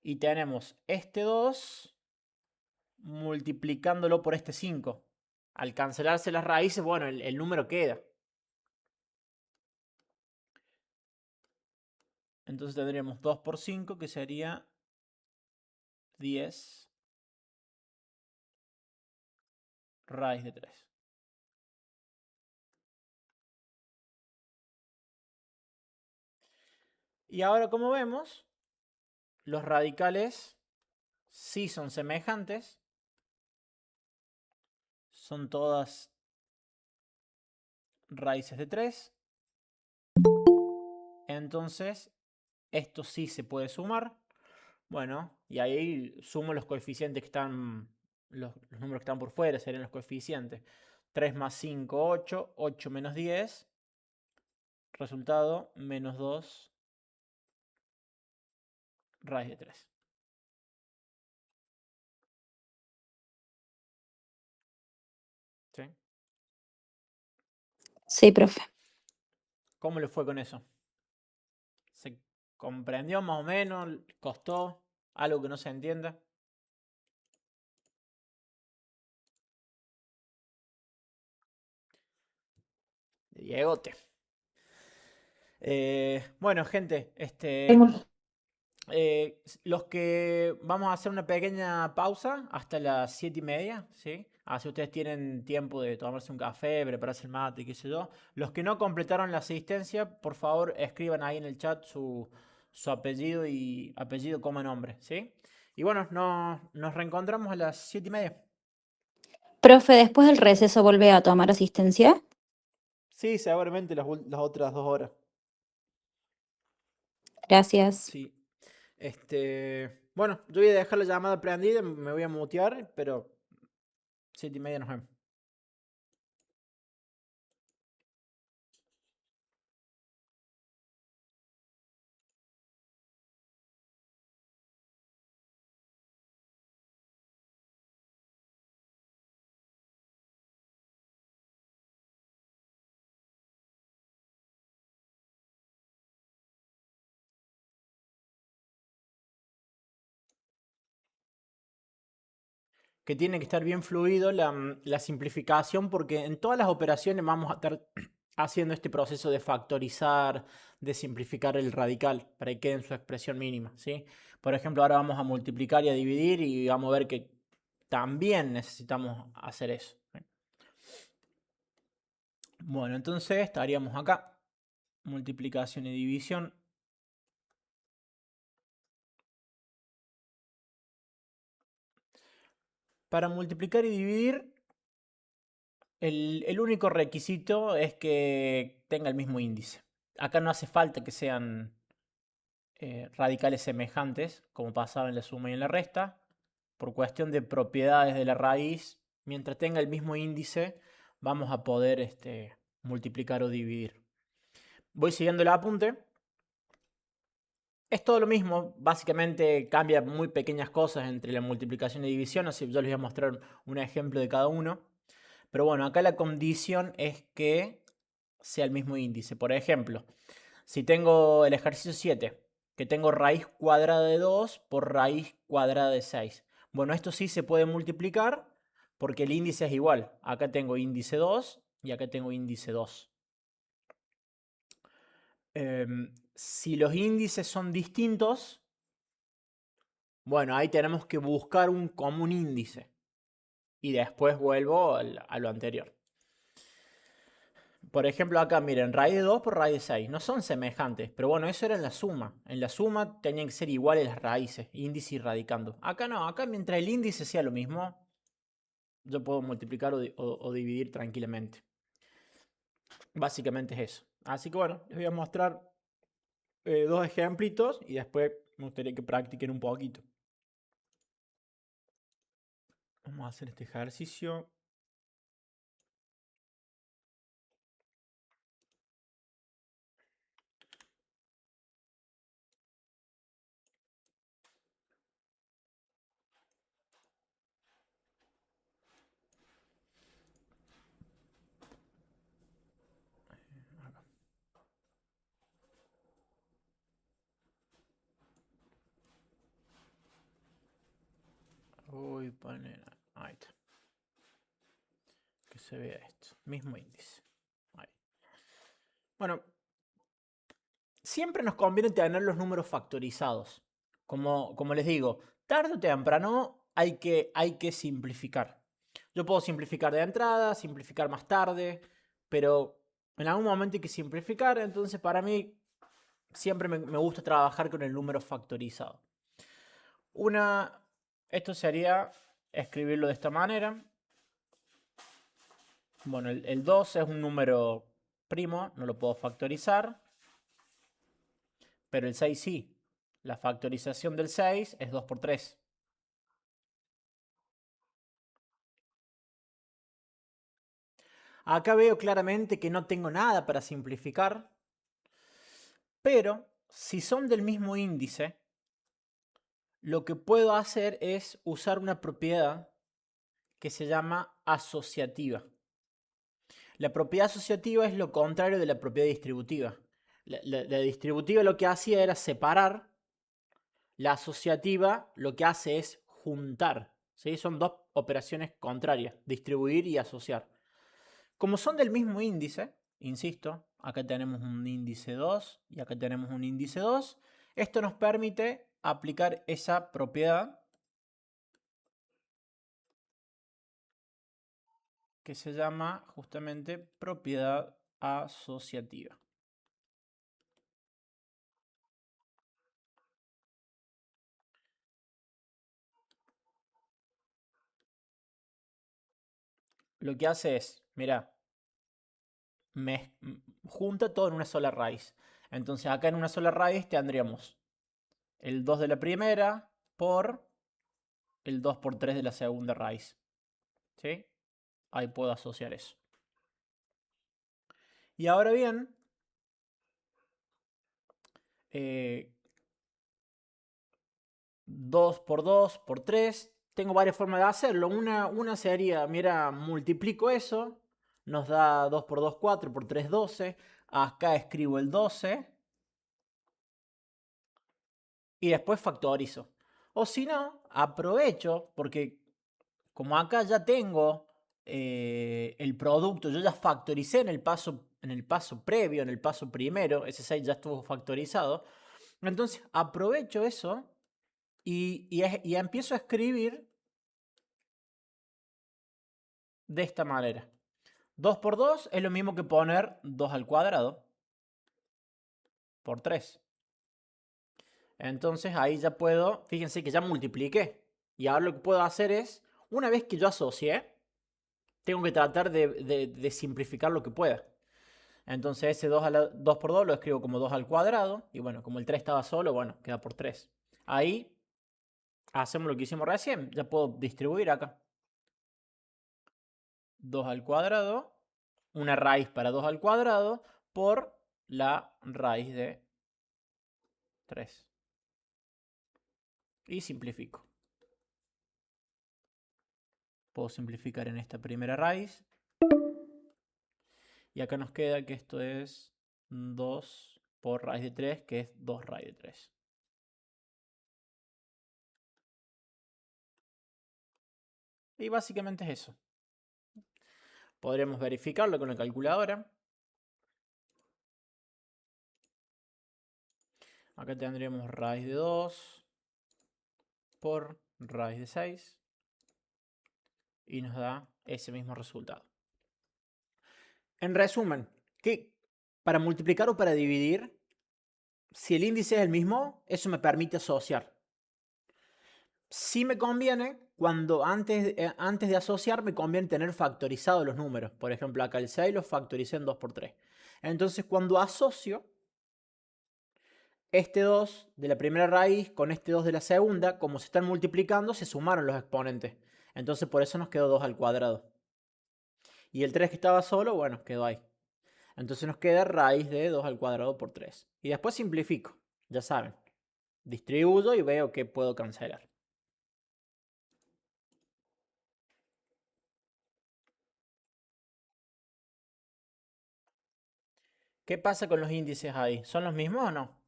Y tenemos este 2 multiplicándolo por este 5. Al cancelarse las raíces, bueno, el número queda. Entonces tendríamos 2 por 5, que sería 10 raíz de 3. Y ahora, como vemos, los radicales sí son semejantes. son todas raíces de 3. Entonces, esto sí se puede sumar. Bueno, y ahí sumo los coeficientes que están, los números que están por fuera, serían los coeficientes. 3 más 5, 8. 8 menos 10. Resultado, menos 2 raíz de 3. ¿Sí? Sí, profe. ¿Cómo le fue con eso? ¿Se comprendió más o menos? ¿Costó? ¿Algo que no se entienda? Diegote. Bueno, gente, los que vamos a hacer una pequeña pausa hasta las 7:30, ¿sí? Así ustedes tienen tiempo de tomarse un café, prepararse el mate, qué sé yo. Los que no completaron la asistencia, por favor, escriban ahí en el chat su apellido y apellido como nombre, ¿sí? Y bueno, nos reencontramos a las 7:30. Profe, después del receso vuelve a tomar asistencia. Sí, seguramente las otras 2 horas. Gracias. Sí. Bueno, yo voy a dejar la llamada prendida, me voy a mutear, pero 7:30 nos vemos. Que tiene que estar bien fluido la simplificación, porque en todas las operaciones vamos a estar haciendo este proceso de factorizar, de simplificar el radical para que quede en su expresión mínima, ¿sí? Por ejemplo, ahora vamos a multiplicar y a dividir y vamos a ver que también necesitamos hacer eso. Bueno, entonces estaríamos acá, multiplicación y división. Para multiplicar y dividir, el único requisito es que tenga el mismo índice. Acá no hace falta que sean radicales semejantes, como pasaba en la suma y en la resta. Por cuestión de propiedades de la raíz, mientras tenga el mismo índice, vamos a poder multiplicar o dividir. Voy siguiendo el apunte. Es todo lo mismo, básicamente cambia muy pequeñas cosas entre la multiplicación y división, así yo les voy a mostrar un ejemplo de cada uno. Pero bueno, acá la condición es que sea el mismo índice. Por ejemplo, si tengo el ejercicio 7, que tengo raíz cuadrada de 2 por raíz cuadrada de 6. Bueno, esto sí se puede multiplicar porque el índice es igual. Acá tengo índice 2 y acá tengo índice 2. Si los índices son distintos, bueno, ahí tenemos que buscar un común índice. Y después vuelvo a lo anterior. Por ejemplo, acá miren, raíz de 2 por raíz de 6. No son semejantes, pero bueno, eso era en la suma. En la suma tenían que ser iguales las raíces, índice y radicando. Acá no, acá mientras el índice sea lo mismo, yo puedo multiplicar o dividir tranquilamente. Básicamente es eso. Así que bueno, les voy a mostrar 2 ejemplitos y después me gustaría que practiquen un poquito. Vamos a hacer este ejercicio. Uy, panela. Ahí está. Que se vea esto. Mismo índice. Ahí. Bueno, siempre nos conviene tener los números factorizados. Como les digo, tarde o temprano hay que simplificar. Yo puedo simplificar de entrada, simplificar más tarde, pero en algún momento hay que simplificar. Entonces, para mí, siempre me gusta trabajar con el número factorizado. Esto sería escribirlo de esta manera. Bueno, el 2 es un número primo, no lo puedo factorizar. Pero el 6 sí. La factorización del 6 es 2 por 3. Acá veo claramente que no tengo nada para simplificar. Pero si son del mismo índice, lo que puedo hacer es usar una propiedad que se llama asociativa. La propiedad asociativa es lo contrario de la propiedad distributiva. La distributiva lo que hacía era separar. La asociativa lo que hace es juntar. ¿Sí? Son dos operaciones contrarias, distribuir y asociar. Como son del mismo índice, insisto, acá tenemos un índice 2 y acá tenemos un índice 2, esto nos permite aplicar esa propiedad que se llama justamente propiedad asociativa. Lo que hace es, mira, me junta todo en una sola raíz. Entonces acá en una sola raíz tendríamos el 2 de la primera por el 2 por 3 de la segunda raíz. ¿Sí? Ahí puedo asociar eso. Y ahora bien, 2 por 2 por 3. Tengo varias formas de hacerlo. Una sería, mira, multiplico eso. Nos da 2 por 2, 4, por 3, 12. Acá escribo el 12. Y después factorizo. O si no, aprovecho, porque como acá ya tengo el producto, yo ya factoricé en el paso previo, en el paso primero, ese 6 ya estuvo factorizado. Entonces aprovecho eso y empiezo a escribir de esta manera. 2 por 2 es lo mismo que poner 2 al cuadrado por 3. Entonces ahí ya puedo, fíjense que ya multipliqué. Y ahora lo que puedo hacer es, una vez que yo asocié, tengo que tratar de simplificar lo que pueda. Entonces ese 2 por 2 lo escribo como 2 al cuadrado. Y bueno, como el 3 estaba solo, bueno, queda por 3. Ahí hacemos lo que hicimos recién. Ya puedo distribuir acá. 2 al cuadrado, una raíz para 2 al cuadrado por la raíz de 3. Y simplifico. Puedo simplificar en esta primera raíz. Y acá nos queda que esto es 2 por raíz de 3, que es 2 raíz de 3. Y básicamente es eso. Podremos verificarlo con la calculadora. Acá tendríamos raíz de 2 por raíz de 6. Y nos da ese mismo resultado. En resumen, que para multiplicar o para dividir, si el índice es el mismo, eso me permite asociar. Sí me conviene, cuando antes de asociar, me conviene tener factorizados los números. Por ejemplo, acá el 6 lo factoricé en 2 por 3. Entonces, cuando asocio este 2 de la primera raíz con este 2 de la segunda, como se están multiplicando, se sumaron los exponentes. Entonces, por eso nos quedó 2 al cuadrado. Y el 3 que estaba solo, bueno, quedó ahí. Entonces nos queda raíz de 2 al cuadrado por 3. Y después simplifico, ya saben. Distribuyo y veo que puedo cancelar. ¿Qué pasa con los índices ahí? ¿Son los mismos o no?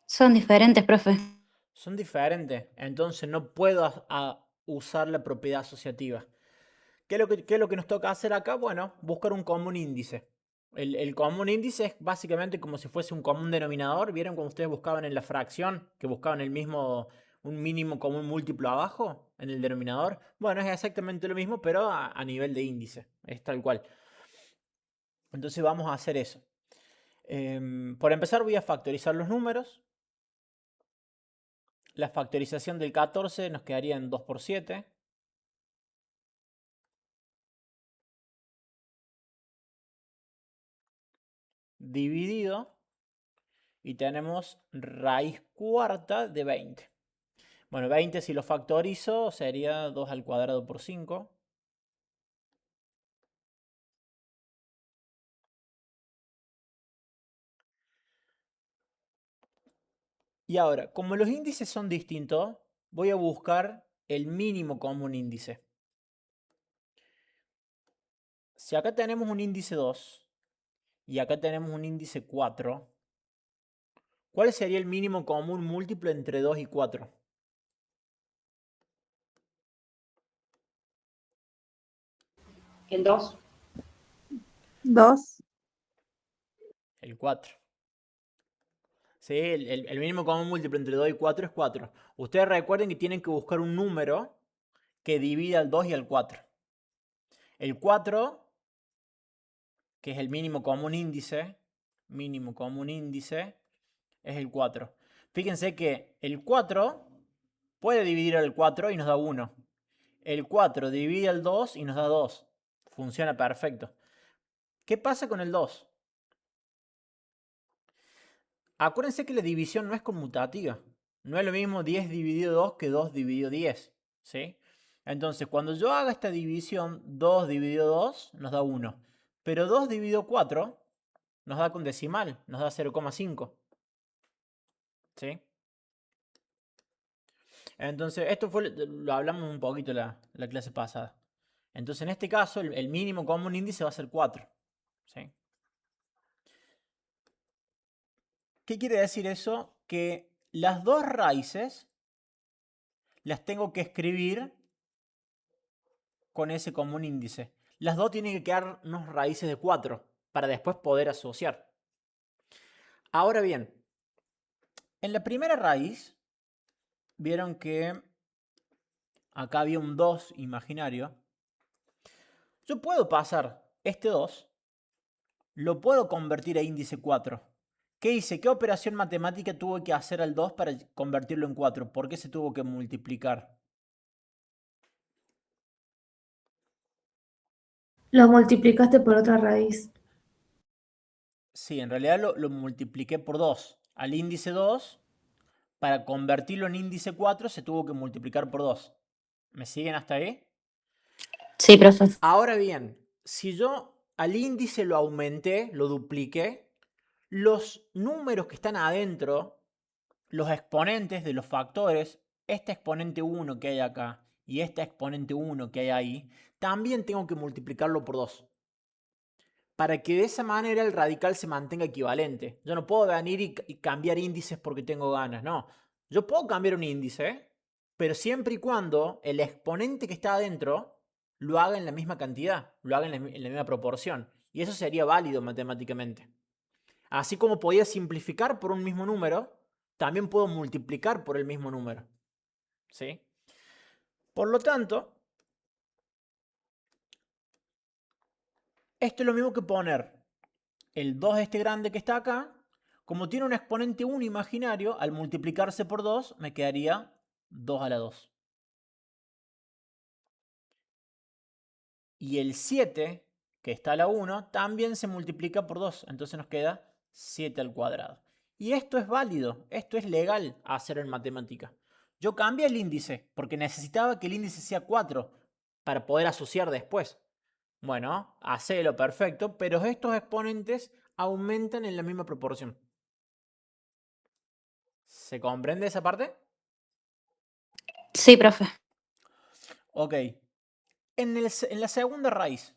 Son diferentes, profe. Son diferentes. Entonces no puedo usar la propiedad asociativa. ¿Qué es lo que nos toca hacer acá? Bueno, buscar un común índice. El común índice es básicamente como si fuese un común denominador. ¿Vieron cuando ustedes buscaban en la fracción? Que buscaban un mínimo común múltiplo abajo en el denominador. Bueno, es exactamente lo mismo, pero a nivel de índice. Es tal cual. Entonces vamos a hacer eso. Por empezar voy a factorizar los números. La factorización del 14 nos quedaría en 2 por 7. dividido y tenemos raíz cuarta de 20. Bueno, 20 si lo factorizo sería 2 al cuadrado por 5. Y ahora, como los índices son distintos, voy a buscar el mínimo común índice. Si acá tenemos un índice 2 y acá tenemos un índice 4, ¿cuál sería el mínimo común múltiplo entre 2 y 4? El 2. 2. El 4. Sí, el mínimo común múltiplo entre 2 y 4 es 4. Ustedes recuerden que tienen que buscar un número que divida al 2 y al 4. El 4, que es el mínimo común índice, es el 4. Fíjense que el 4 puede dividir al 4 y nos da 1. El 4 divide al 2 y nos da 2. Funciona perfecto. ¿Qué pasa con el 2? Acuérdense que la división no es conmutativa. No es lo mismo 10 dividido 2 que 2 dividido 10. ¿Sí? Entonces, cuando yo haga esta división, 2 dividido 2 nos da 1. Pero 2 dividido 4 nos da con decimal, nos da 0,5. ¿Sí? Entonces, esto lo hablamos un poquito la clase pasada. Entonces, en este caso, el mínimo común índice va a ser 4. ¿Sí? ¿Qué quiere decir eso? Que las dos raíces las tengo que escribir con ese común índice. Las dos tienen que quedarnos raíces de 4 para después poder asociar. Ahora bien, en la primera raíz, vieron que acá había un 2 imaginario. Yo puedo pasar este 2, lo puedo convertir a índice 4. ¿Qué hice? ¿Qué operación matemática tuve que hacer al 2 para convertirlo en 4? ¿Por qué se tuvo que multiplicar? Lo multiplicaste por otra raíz. Sí, en realidad lo multipliqué por 2. Al índice 2, para convertirlo en índice 4, se tuvo que multiplicar por 2. ¿Me siguen hasta ahí? Sí, profe. Ahora bien, si yo al índice lo aumenté, lo dupliqué, los números que están adentro, los exponentes de los factores, este exponente 1 que hay acá y este exponente 1 que hay ahí, también tengo que multiplicarlo por 2. Para que de esa manera el radical se mantenga equivalente. Yo no puedo venir y cambiar índices porque tengo ganas, no. Yo puedo cambiar un índice, pero siempre y cuando el exponente que está adentro lo haga en la misma cantidad, lo haga en la misma proporción. Y eso sería válido matemáticamente. Así como podía simplificar por un mismo número, también puedo multiplicar por el mismo número. ¿Sí? Por lo tanto, esto es lo mismo que poner el 2 este grande que está acá. Como tiene un exponente 1 imaginario, al multiplicarse por 2 me quedaría 2 a la 2. Y el 7, que está a la 1, también se multiplica por 2. Entonces nos queda 7 al cuadrado. Y esto es válido, esto es legal hacer en matemática. Yo cambié el índice porque necesitaba que el índice sea 4 para poder asociar después. Bueno, hacelo perfecto, pero estos exponentes aumentan en la misma proporción. ¿Se comprende esa parte? Sí, profe. Ok. En la segunda raíz.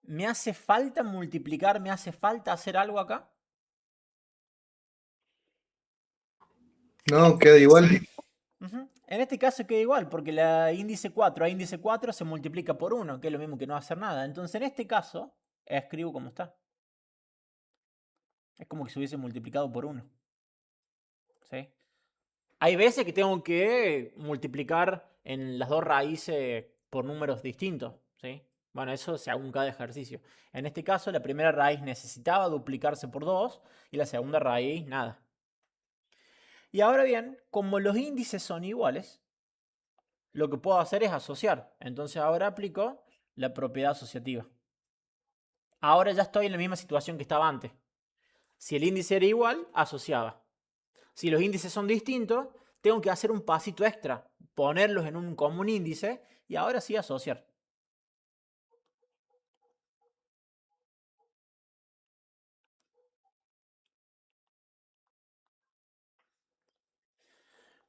¿Me hace falta multiplicar? ¿Me hace falta hacer algo acá? No, queda igual. En este caso queda igual, porque la índice 4 a índice 4 se multiplica por 1, que es lo mismo que no hacer nada. Entonces, en este caso, escribo como está. Es como que se hubiese multiplicado por 1. ¿Sí? Hay veces que tengo que multiplicar en las dos raíces por números distintos. ¿Sí? Bueno, eso según cada ejercicio. En este caso, la primera raíz necesitaba duplicarse por 2 y la segunda raíz, nada. Y ahora bien, como los índices son iguales, lo que puedo hacer es asociar. Entonces ahora aplico la propiedad asociativa. Ahora ya estoy en la misma situación que estaba antes. Si el índice era igual, asociaba. Si los índices son distintos, tengo que hacer un pasito extra, ponerlos en un común índice y ahora sí asociar.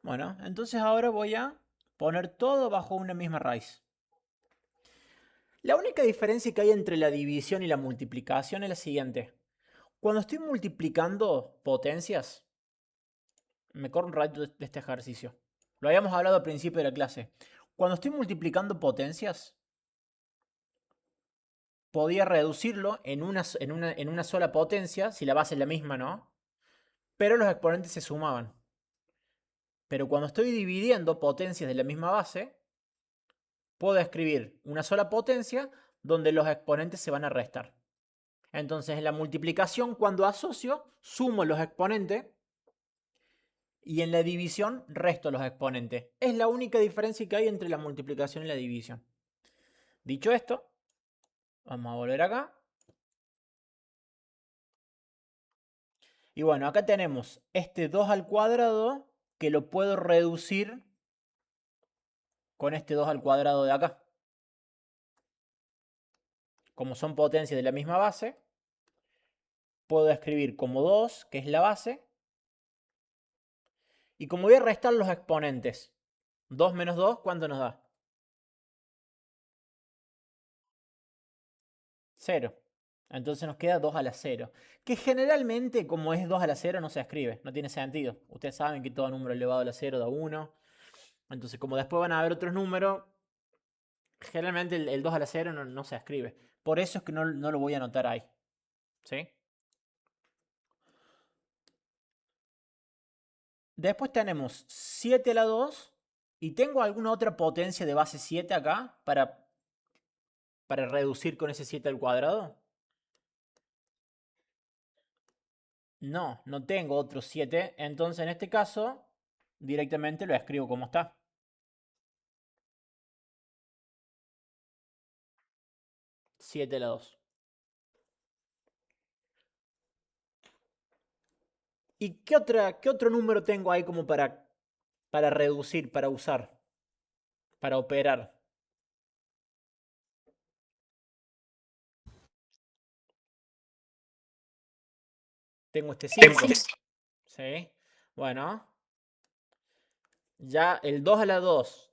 Bueno, entonces ahora voy a poner todo bajo una misma raíz. La única diferencia que hay entre la división y la multiplicación es la siguiente. Cuando estoy multiplicando potencias, me corro un rato de este ejercicio. Lo habíamos hablado al principio de la clase. Cuando estoy multiplicando potencias, podía reducirlo en una sola potencia, si la base es la misma, ¿no? Pero los exponentes se sumaban. Pero cuando estoy dividiendo potencias de la misma base, puedo escribir una sola potencia donde los exponentes se van a restar. Entonces, en la multiplicación, cuando asocio, sumo los exponentes y en la división resto los exponentes. Es la única diferencia que hay entre la multiplicación y la división. Dicho esto, vamos a volver acá. Y bueno, acá tenemos este 2 al cuadrado que lo puedo reducir con este 2 al cuadrado de acá. Como son potencias de la misma base, puedo escribir como 2, que es la base. Y como voy a restar los exponentes, 2 menos 2, ¿cuánto nos da? 0. Entonces nos queda 2 a la 0. Que generalmente, como es 2 a la 0, no se escribe. No tiene sentido. Ustedes saben que todo número elevado a la 0 da 1. Entonces, como después van a haber otros números, generalmente el 2 a la 0 no se escribe. Por eso es que no lo voy a anotar ahí. ¿Sí? Después tenemos 7 a la 2. ¿Y tengo alguna otra potencia de base 7 acá para reducir con ese 7 al cuadrado? No, no tengo otro 7. Entonces, en este caso, directamente lo escribo como está. Siete a la 2. ¿Y qué otro número tengo ahí como para reducir, para usar, para operar? Tengo este 5. ¿Sí? Bueno. Ya el 2 a la 2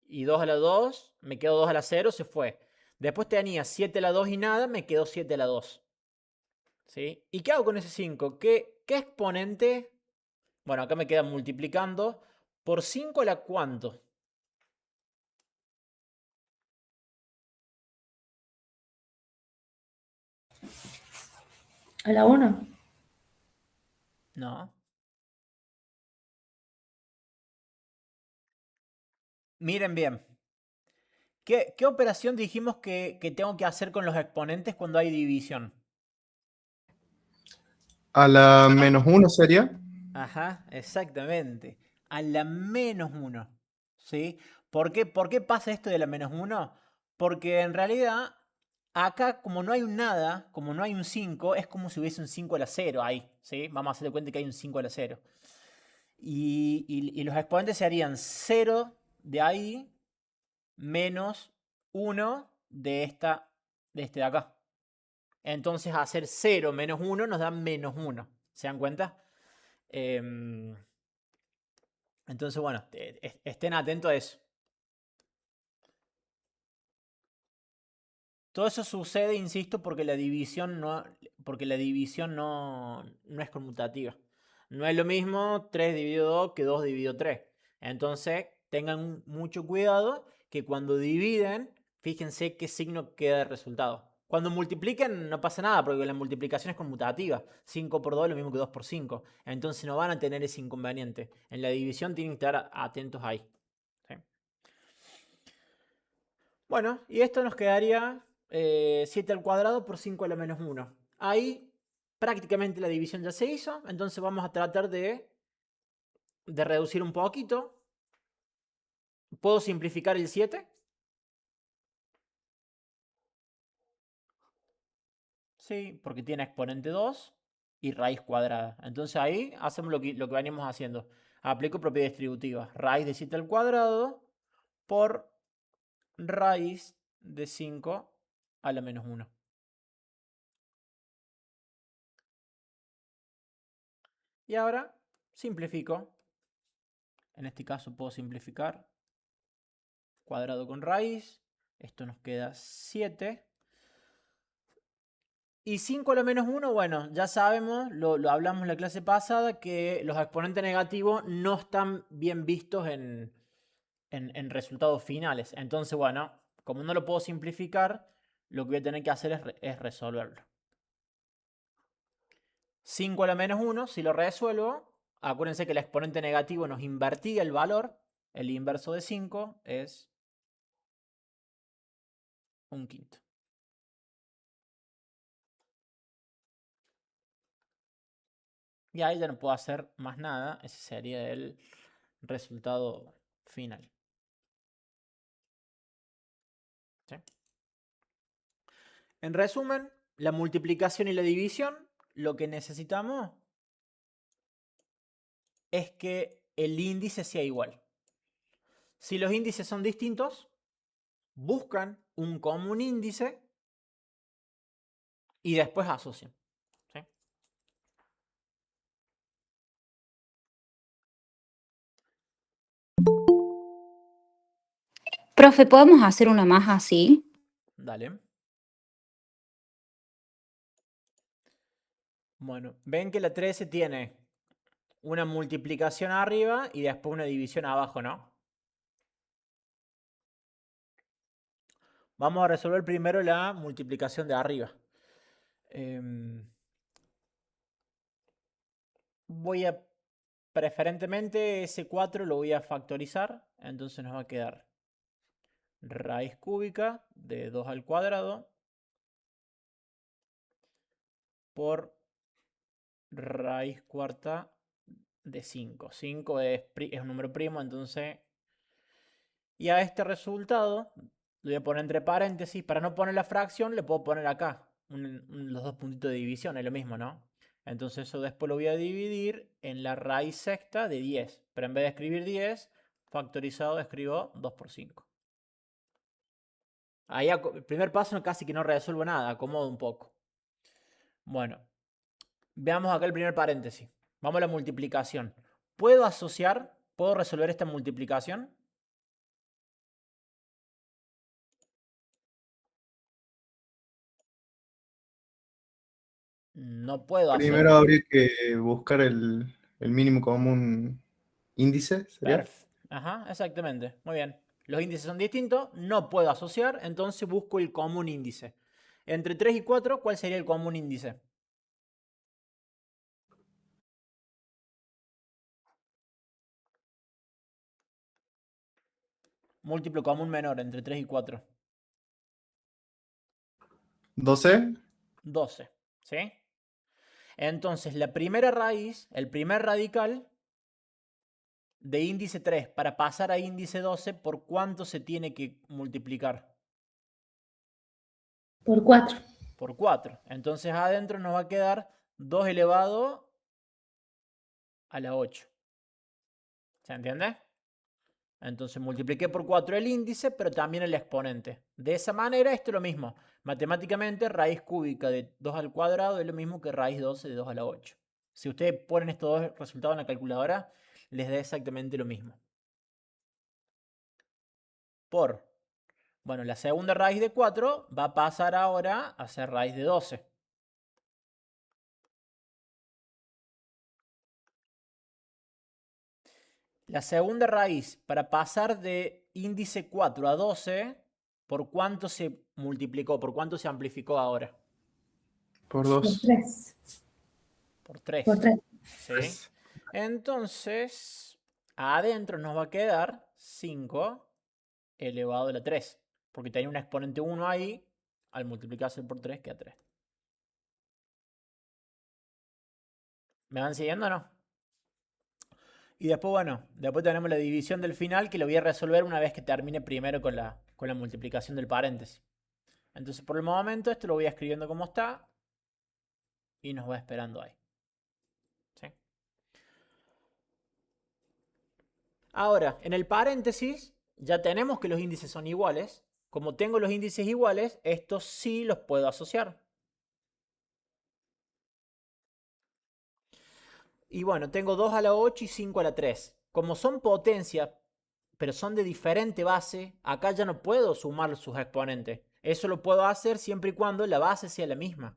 y 2 a la 2, me quedo 2 a la 0, se fue. Después tenía 7 a la 2 y nada, me quedó 7 a la 2. ¿Sí? ¿Y qué hago con ese 5? ¿Qué exponente? Bueno, acá me queda multiplicando. ¿Por 5 a la cuánto? ¿A la 1? No. Miren bien. ¿Qué operación dijimos que tengo que hacer con los exponentes cuando hay división? A la -1 sería. Ajá, exactamente. A la -1. ¿Sí? ¿Por qué pasa esto de la -1? Porque en realidad, acá como no hay un nada, como no hay un 5, es como si hubiese un 5 a la 0 ahí. ¿Sí? Vamos a hacer de cuenta que hay un 5 a la 0. Y los exponentes serían 0 de ahí menos 1 de este de acá. Entonces hacer 0 menos 1 nos da -1. ¿Se dan cuenta? Entonces, bueno, estén atentos a eso. Todo eso sucede, insisto, porque la división no es conmutativa. No es lo mismo 3 dividido 2 que 2 dividido 3. Entonces, tengan mucho cuidado que cuando dividen, fíjense qué signo queda de resultado. Cuando multipliquen no pasa nada porque la multiplicación es conmutativa. 5 por 2 es lo mismo que 2 por 5. Entonces no van a tener ese inconveniente. En la división tienen que estar atentos ahí. ¿Sí? Bueno, y esto nos quedaría 7 al cuadrado por 5 a la -1. Ahí prácticamente la división ya se hizo. Entonces vamos a tratar de reducir un poquito. ¿Puedo simplificar el 7? Sí, porque tiene exponente 2 y raíz cuadrada. Entonces ahí hacemos lo que venimos haciendo. Aplico propiedad distributiva. Raíz de 7 al cuadrado por raíz de 5 a la menos 1. Y ahora simplifico. En este caso puedo simplificar cuadrado con raíz. Esto nos queda 7. Y 5 a la menos 1, bueno, ya sabemos, lo hablamos en la clase pasada, que los exponentes negativos no están bien vistos en resultados finales. Entonces, bueno, como no lo puedo simplificar, lo que voy a tener que hacer es resolverlo. 5 a la menos 1, si lo resuelvo, acuérdense que el exponente negativo nos invertía el valor. El inverso de 5 es 1/5. Y ahí ya no puedo hacer más nada. Ese sería el resultado final. ¿Sí? En resumen, la multiplicación y la división, lo que necesitamos es que el índice sea igual. Si los índices son distintos, buscan un común índice y después asocian. ¿Sí? Profe, ¿podemos hacer una más así? Dale. Bueno, ven que la 13 tiene una multiplicación arriba y después una división abajo, ¿no? Vamos a resolver primero la multiplicación de arriba. Voy a, preferentemente, ese 4 lo voy a factorizar. Entonces nos va a quedar raíz cúbica de 2 al cuadrado por raíz cuarta de 5. 5 es un número primo, entonces... Y a este resultado lo voy a poner entre paréntesis. Para no poner la fracción, le puedo poner acá los dos puntitos de división, es lo mismo, ¿no? Entonces eso después lo voy a dividir en la raíz sexta de 10. Pero en vez de escribir 10, factorizado escribo 2 por 5. Ahí el primer paso casi que no resuelvo nada, acomodo un poco. Bueno, veamos acá el primer paréntesis. Vamos a la multiplicación. ¿Puedo asociar? ¿Puedo resolver esta multiplicación? No puedo hacer. Primero habría que buscar el mínimo común índice, ¿sería? Ajá, exactamente. Muy bien. Los índices son distintos, no puedo asociar, entonces busco el común índice. Entre 3 y 4, ¿cuál sería el común índice? Múltiplo común menor entre 3 y 4. 12. 12. ¿Sí? Entonces, la primera raíz, el primer radical de índice 3 para pasar a índice 12, ¿por cuánto se tiene que multiplicar? Por 4. Por 4. Entonces adentro nos va a quedar 2 elevado a la 8. ¿Se entiende? Entonces multipliqué por 4 el índice, pero también el exponente. De esa manera, esto es lo mismo. Matemáticamente, raíz cúbica de 2 al cuadrado es lo mismo que raíz 12 de 2 a la 8. Si ustedes ponen estos dos resultados en la calculadora, les da exactamente lo mismo. Por, bueno, la segunda raíz de 4 va a pasar ahora a ser raíz de 12. La segunda raíz, para pasar de índice 4 a 12, ¿por cuánto se multiplicó? ¿Por cuánto se amplificó ahora? Por 2. 3. Por 3. Por 3. ¿Sí? Entonces, adentro nos va a quedar 5 elevado a la 3. Porque tenía un exponente 1 ahí. Al multiplicarse por 3 queda 3. ¿Me van siguiendo o no? Y después, bueno, después tenemos la división del final que lo voy a resolver una vez que termine primero con la multiplicación del paréntesis. Entonces, por el momento, esto lo voy escribiendo como está y nos va esperando ahí. ¿Sí? Ahora, en el paréntesis, ya tenemos que los índices son iguales. Como tengo los índices iguales, estos sí los puedo asociar. Y bueno, tengo 2 a la 8 y 5 a la 3. Como son potencias, pero son de diferente base, acá ya no puedo sumar sus exponentes. Eso lo puedo hacer siempre y cuando la base sea la misma.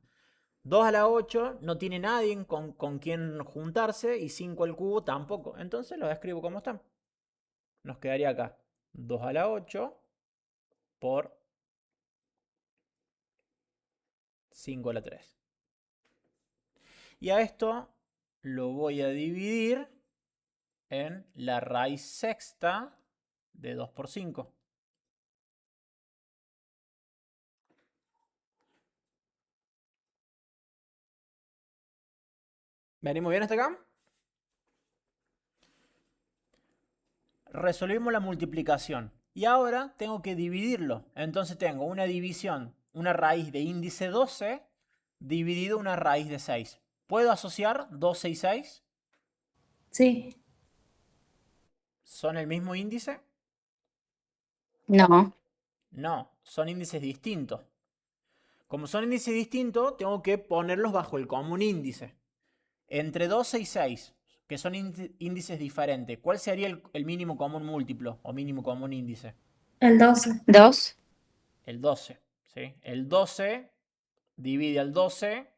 2 a la 8 no tiene nadie con quien juntarse y 5 al cubo tampoco. Entonces los escribo como están. Nos quedaría acá 2 a la 8 por 5 a la 3. Y a esto lo voy a dividir en la raíz sexta de 2 por 5. ¿Venimos bien hasta acá? Resolvimos la multiplicación. Y ahora tengo que dividirlo. Entonces tengo una división, una raíz de índice 12 dividido una raíz de 6. ¿Puedo asociar 12 y 6? Sí. ¿Son el mismo índice? No. No, son índices distintos. Como son índices distintos, tengo que ponerlos bajo el común índice. Entre 12 y 6, que son índices diferentes, ¿cuál sería el mínimo común múltiplo o mínimo común índice? El 12. 2. El 12, ¿sí? El 12 divide al 12.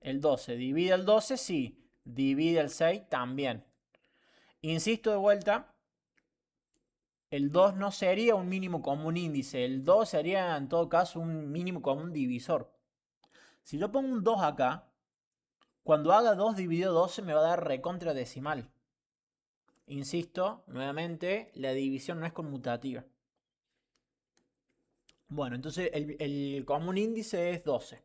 El 12 divide al 12, sí. Divide al 6 también. Insisto de vuelta, el 2 no sería un mínimo común índice. El 2 sería en todo caso un mínimo común divisor. Si yo pongo un 2 acá, cuando haga 2 dividido 12 me va a dar recontra decimal. Insisto, nuevamente, la división no es conmutativa. Bueno, entonces el común índice es 12.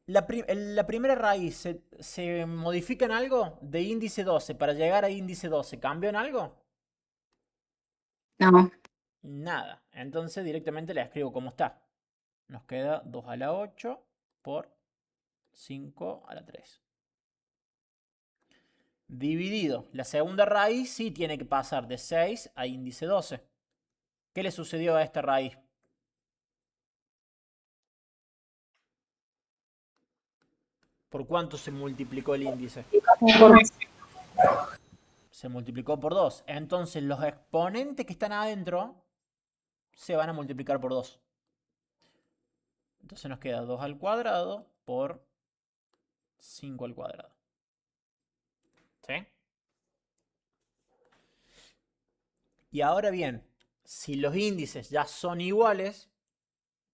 La primera raíz se modifica en algo de índice 12 para llegar a índice 12. ¿Cambió en algo? No. Nada. Entonces directamente la escribo como está. Nos queda 2 a la 8 por 5 a la 3. Dividido. La segunda raíz sí tiene que pasar de 6 a índice 12. ¿Qué le sucedió a esta raíz? ¿Por cuánto se multiplicó el índice? Se multiplicó por 2. Entonces los exponentes que están adentro se van a multiplicar por 2. Entonces nos queda 2 al cuadrado por 5 al cuadrado. ¿Sí? Y ahora bien, si los índices ya son iguales,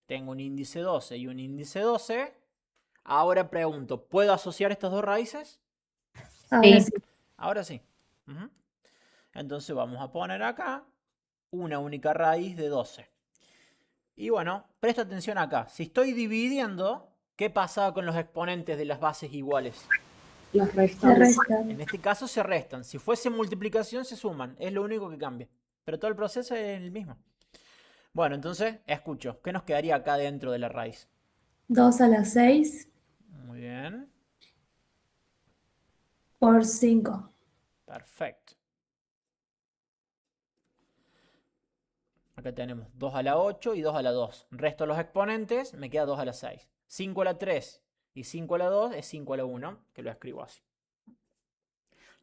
tengo un índice 12 y un índice 12, ahora pregunto, ¿puedo asociar estas dos raíces? Ahora Sí. sí. Ahora sí. Entonces vamos a poner acá una única raíz de 12. Y bueno, presta atención acá. Si estoy dividiendo, ¿qué pasa con los exponentes de las bases iguales? Los Se restamos. restan. En este caso se restan. Si fuese multiplicación se suman. Es lo único que cambia. Pero todo el proceso es el mismo. Bueno, entonces, escucho. ¿Qué nos quedaría acá dentro de la raíz? 2 a la 6 Muy bien. por 5. Perfecto. Acá tenemos 2 a la 8 y 2 a la 2. Resto los exponentes, me queda 2 a la 6. 5 a la 3 y 5 a la 2 es 5 a la 1, que lo escribo así.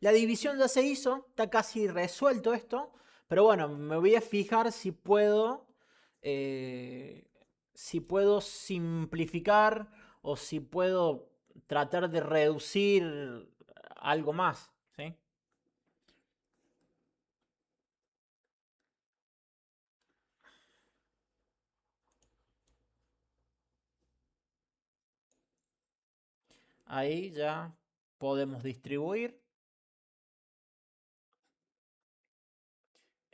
La división ya se hizo, está casi resuelto esto, pero bueno, me voy a fijar si puedo simplificar o si puedo tratar de reducir algo más, ¿sí? Ahí ya podemos distribuir.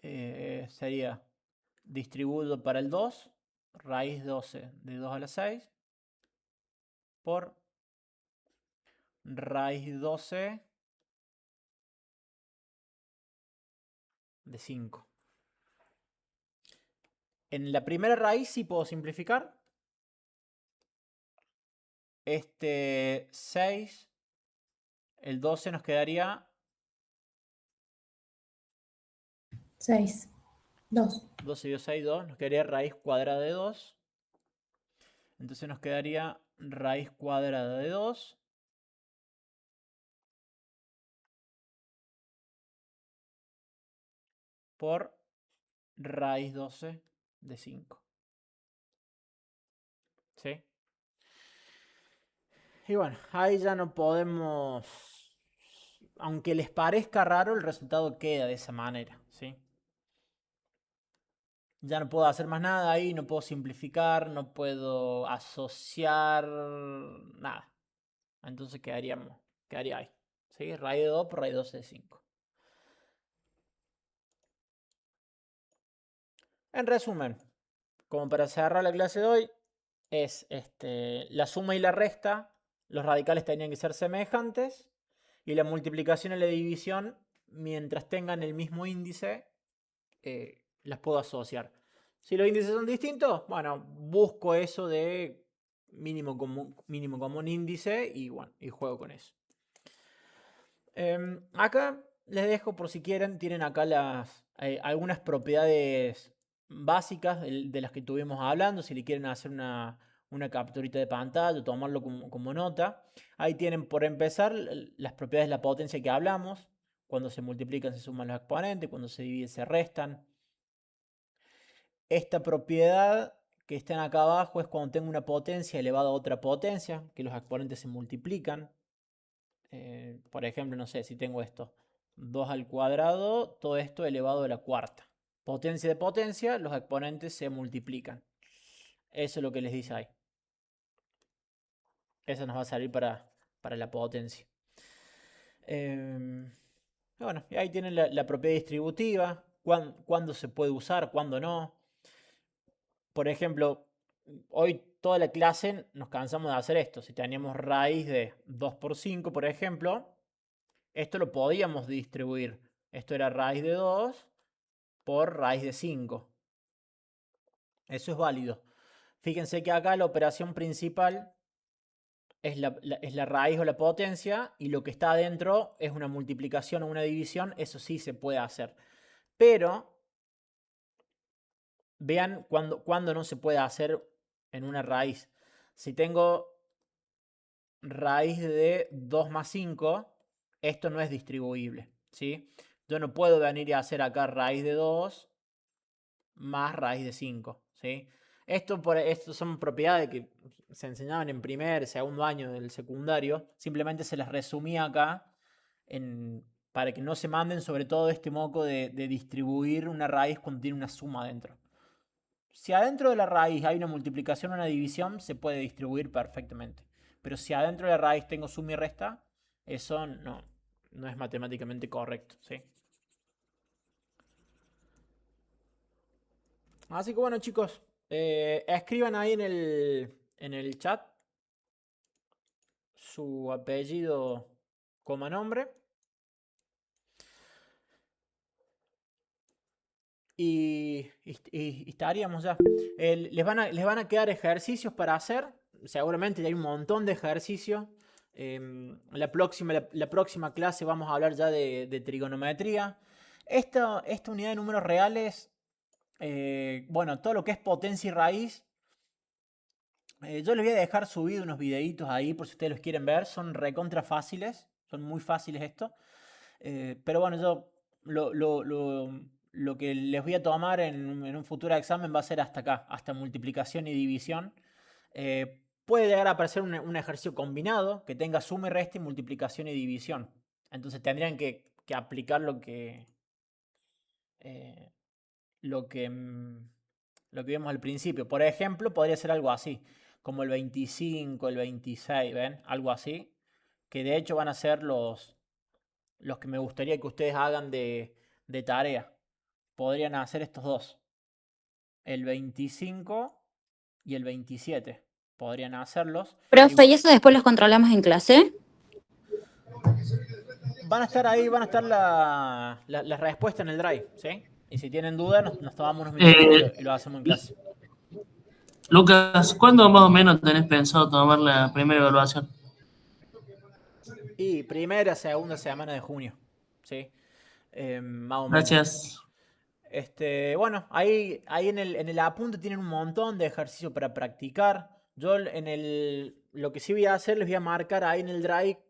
Sería distribuido para el 2, raíz 12 de 2 a la 6, por raíz 12 de 5. En la primera raíz sí puedo simplificar. Este 6, el 12 nos quedaría 6, 2. 12 dio 6, 2. Nos quedaría raíz cuadrada de 2. Entonces nos quedaría raíz cuadrada de 2 por raíz 12 de 5. ¿Sí? Y bueno, ahí ya no podemos... Aunque les parezca raro, el resultado queda de esa manera. ¿Sí? Ya no puedo hacer más nada ahí, no puedo simplificar, no puedo asociar nada. Entonces quedaría ahí. ¿Sí? Raíz de 2 por raíz 12 de 5. En resumen, como para cerrar la clase de hoy, es la suma y la resta, los radicales tenían que ser semejantes, y la multiplicación y la división, mientras tengan el mismo índice, las puedo asociar. Si los índices son distintos, bueno, busco eso de mínimo común índice y bueno, y juego con eso. Acá les dejo por si quieren, tienen acá algunas propiedades básicas de las que estuvimos hablando, si le quieren hacer una capturita de pantalla, tomarlo como nota. Ahí tienen, por empezar, las propiedades de la potencia que hablamos. Cuando se multiplican se suman los exponentes, cuando se dividen se restan. Esta propiedad que están acá abajo es cuando tengo una potencia elevada a otra potencia, que los exponentes se multiplican. Por ejemplo, no sé, si tengo esto, 2 al cuadrado, todo esto elevado a la cuarta. Potencia de potencia, los exponentes se multiplican. Eso es lo que les dice ahí. Eso nos va a salir para la potencia. Bueno, y ahí tienen la propiedad distributiva, cuándo se puede usar, cuándo no. Por ejemplo, hoy toda la clase nos cansamos de hacer esto. Si teníamos raíz de 2 por 5, por ejemplo, esto lo podíamos distribuir. Esto era raíz de 2 por raíz de 5. Eso es válido. Fíjense que acá la operación principal es la raíz o la potencia, y lo que está adentro es una multiplicación o una división. Eso sí se puede hacer. Pero vean cuándo no se puede hacer en una raíz. Si tengo raíz de 2 más 5, esto no es distribuible, ¿sí? Yo no puedo venir y hacer acá raíz de 2 más raíz de 5, ¿sí? Esto son propiedades que se enseñaban en primer, segundo año del secundario. Simplemente se las resumía acá para que no se manden sobre todo este moco de distribuir una raíz cuando tiene una suma adentro. Si adentro de la raíz hay una multiplicación o una división, se puede distribuir perfectamente. Pero si adentro de la raíz tengo suma y resta, eso no es matemáticamente correcto, ¿sí? Así que bueno, chicos, escriban ahí en el chat su apellido, coma, nombre. Y estaríamos ya. Les van a quedar ejercicios para hacer. Seguramente hay un montón de ejercicios. La próxima clase vamos a hablar ya de trigonometría. Esta unidad de números reales, bueno, todo lo que es potencia y raíz, yo les voy a dejar subido unos videitos ahí por si ustedes los quieren ver. Son recontra fáciles, son muy fáciles esto. Pero bueno, yo lo que les voy a tomar en un futuro examen va a ser hasta acá, hasta multiplicación y división. Puede llegar a aparecer un ejercicio combinado que tenga suma y resta y multiplicación y división. Entonces tendrían que aplicar lo que vimos al principio. Por ejemplo, podría ser algo así, como el 25, el 26, ¿ven? Algo así, que de hecho van a ser los que me gustaría que ustedes hagan de tarea. Podrían hacer estos dos, el 25 y el 27. Podrían hacerlos. Profe, ¿y eso después los controlamos en clase? van a estar ahí, van a estar las respuestas en el drive, ¿sí? Y si tienen dudas, nos tomamos unos minutos y lo hacemos en clase. Lucas, ¿cuándo más o menos tenés pensado tomar la primera evaluación? Y primera, segunda semana de junio, ¿sí? Más o menos. Gracias. Bueno, ahí en el apunte tienen un montón de ejercicios para practicar. Yo lo que sí voy a hacer, les voy a marcar ahí en el drive,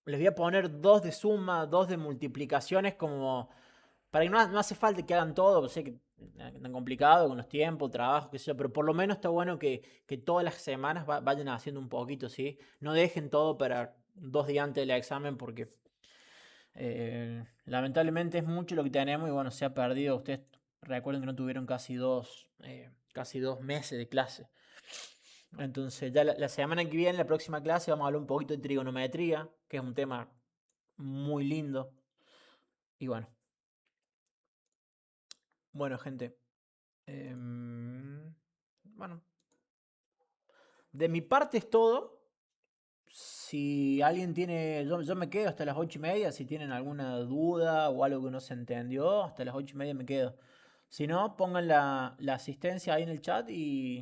les voy a poner 2 de suma, 2 de multiplicaciones, como para que no hace falta que hagan todo, sé que es tan complicado con los tiempos, trabajo, qué sé yo, pero por lo menos está bueno que todas las semanas vayan haciendo un poquito, ¿sí? No dejen todo para 2 días antes del examen porque lamentablemente es mucho lo que tenemos y bueno, se ha perdido. Ustedes recuerden que no tuvieron casi 2 meses de clase. Entonces ya la semana que viene, la próxima clase, vamos a hablar un poquito de trigonometría, que es un tema muy lindo. Y bueno. Bueno, gente. Bueno. De mi parte es todo. Si alguien tiene... Yo me quedo hasta las 8:30. Si tienen alguna duda o algo que no se entendió, hasta las 8:30 me quedo. Si no, pongan la asistencia ahí en el chat y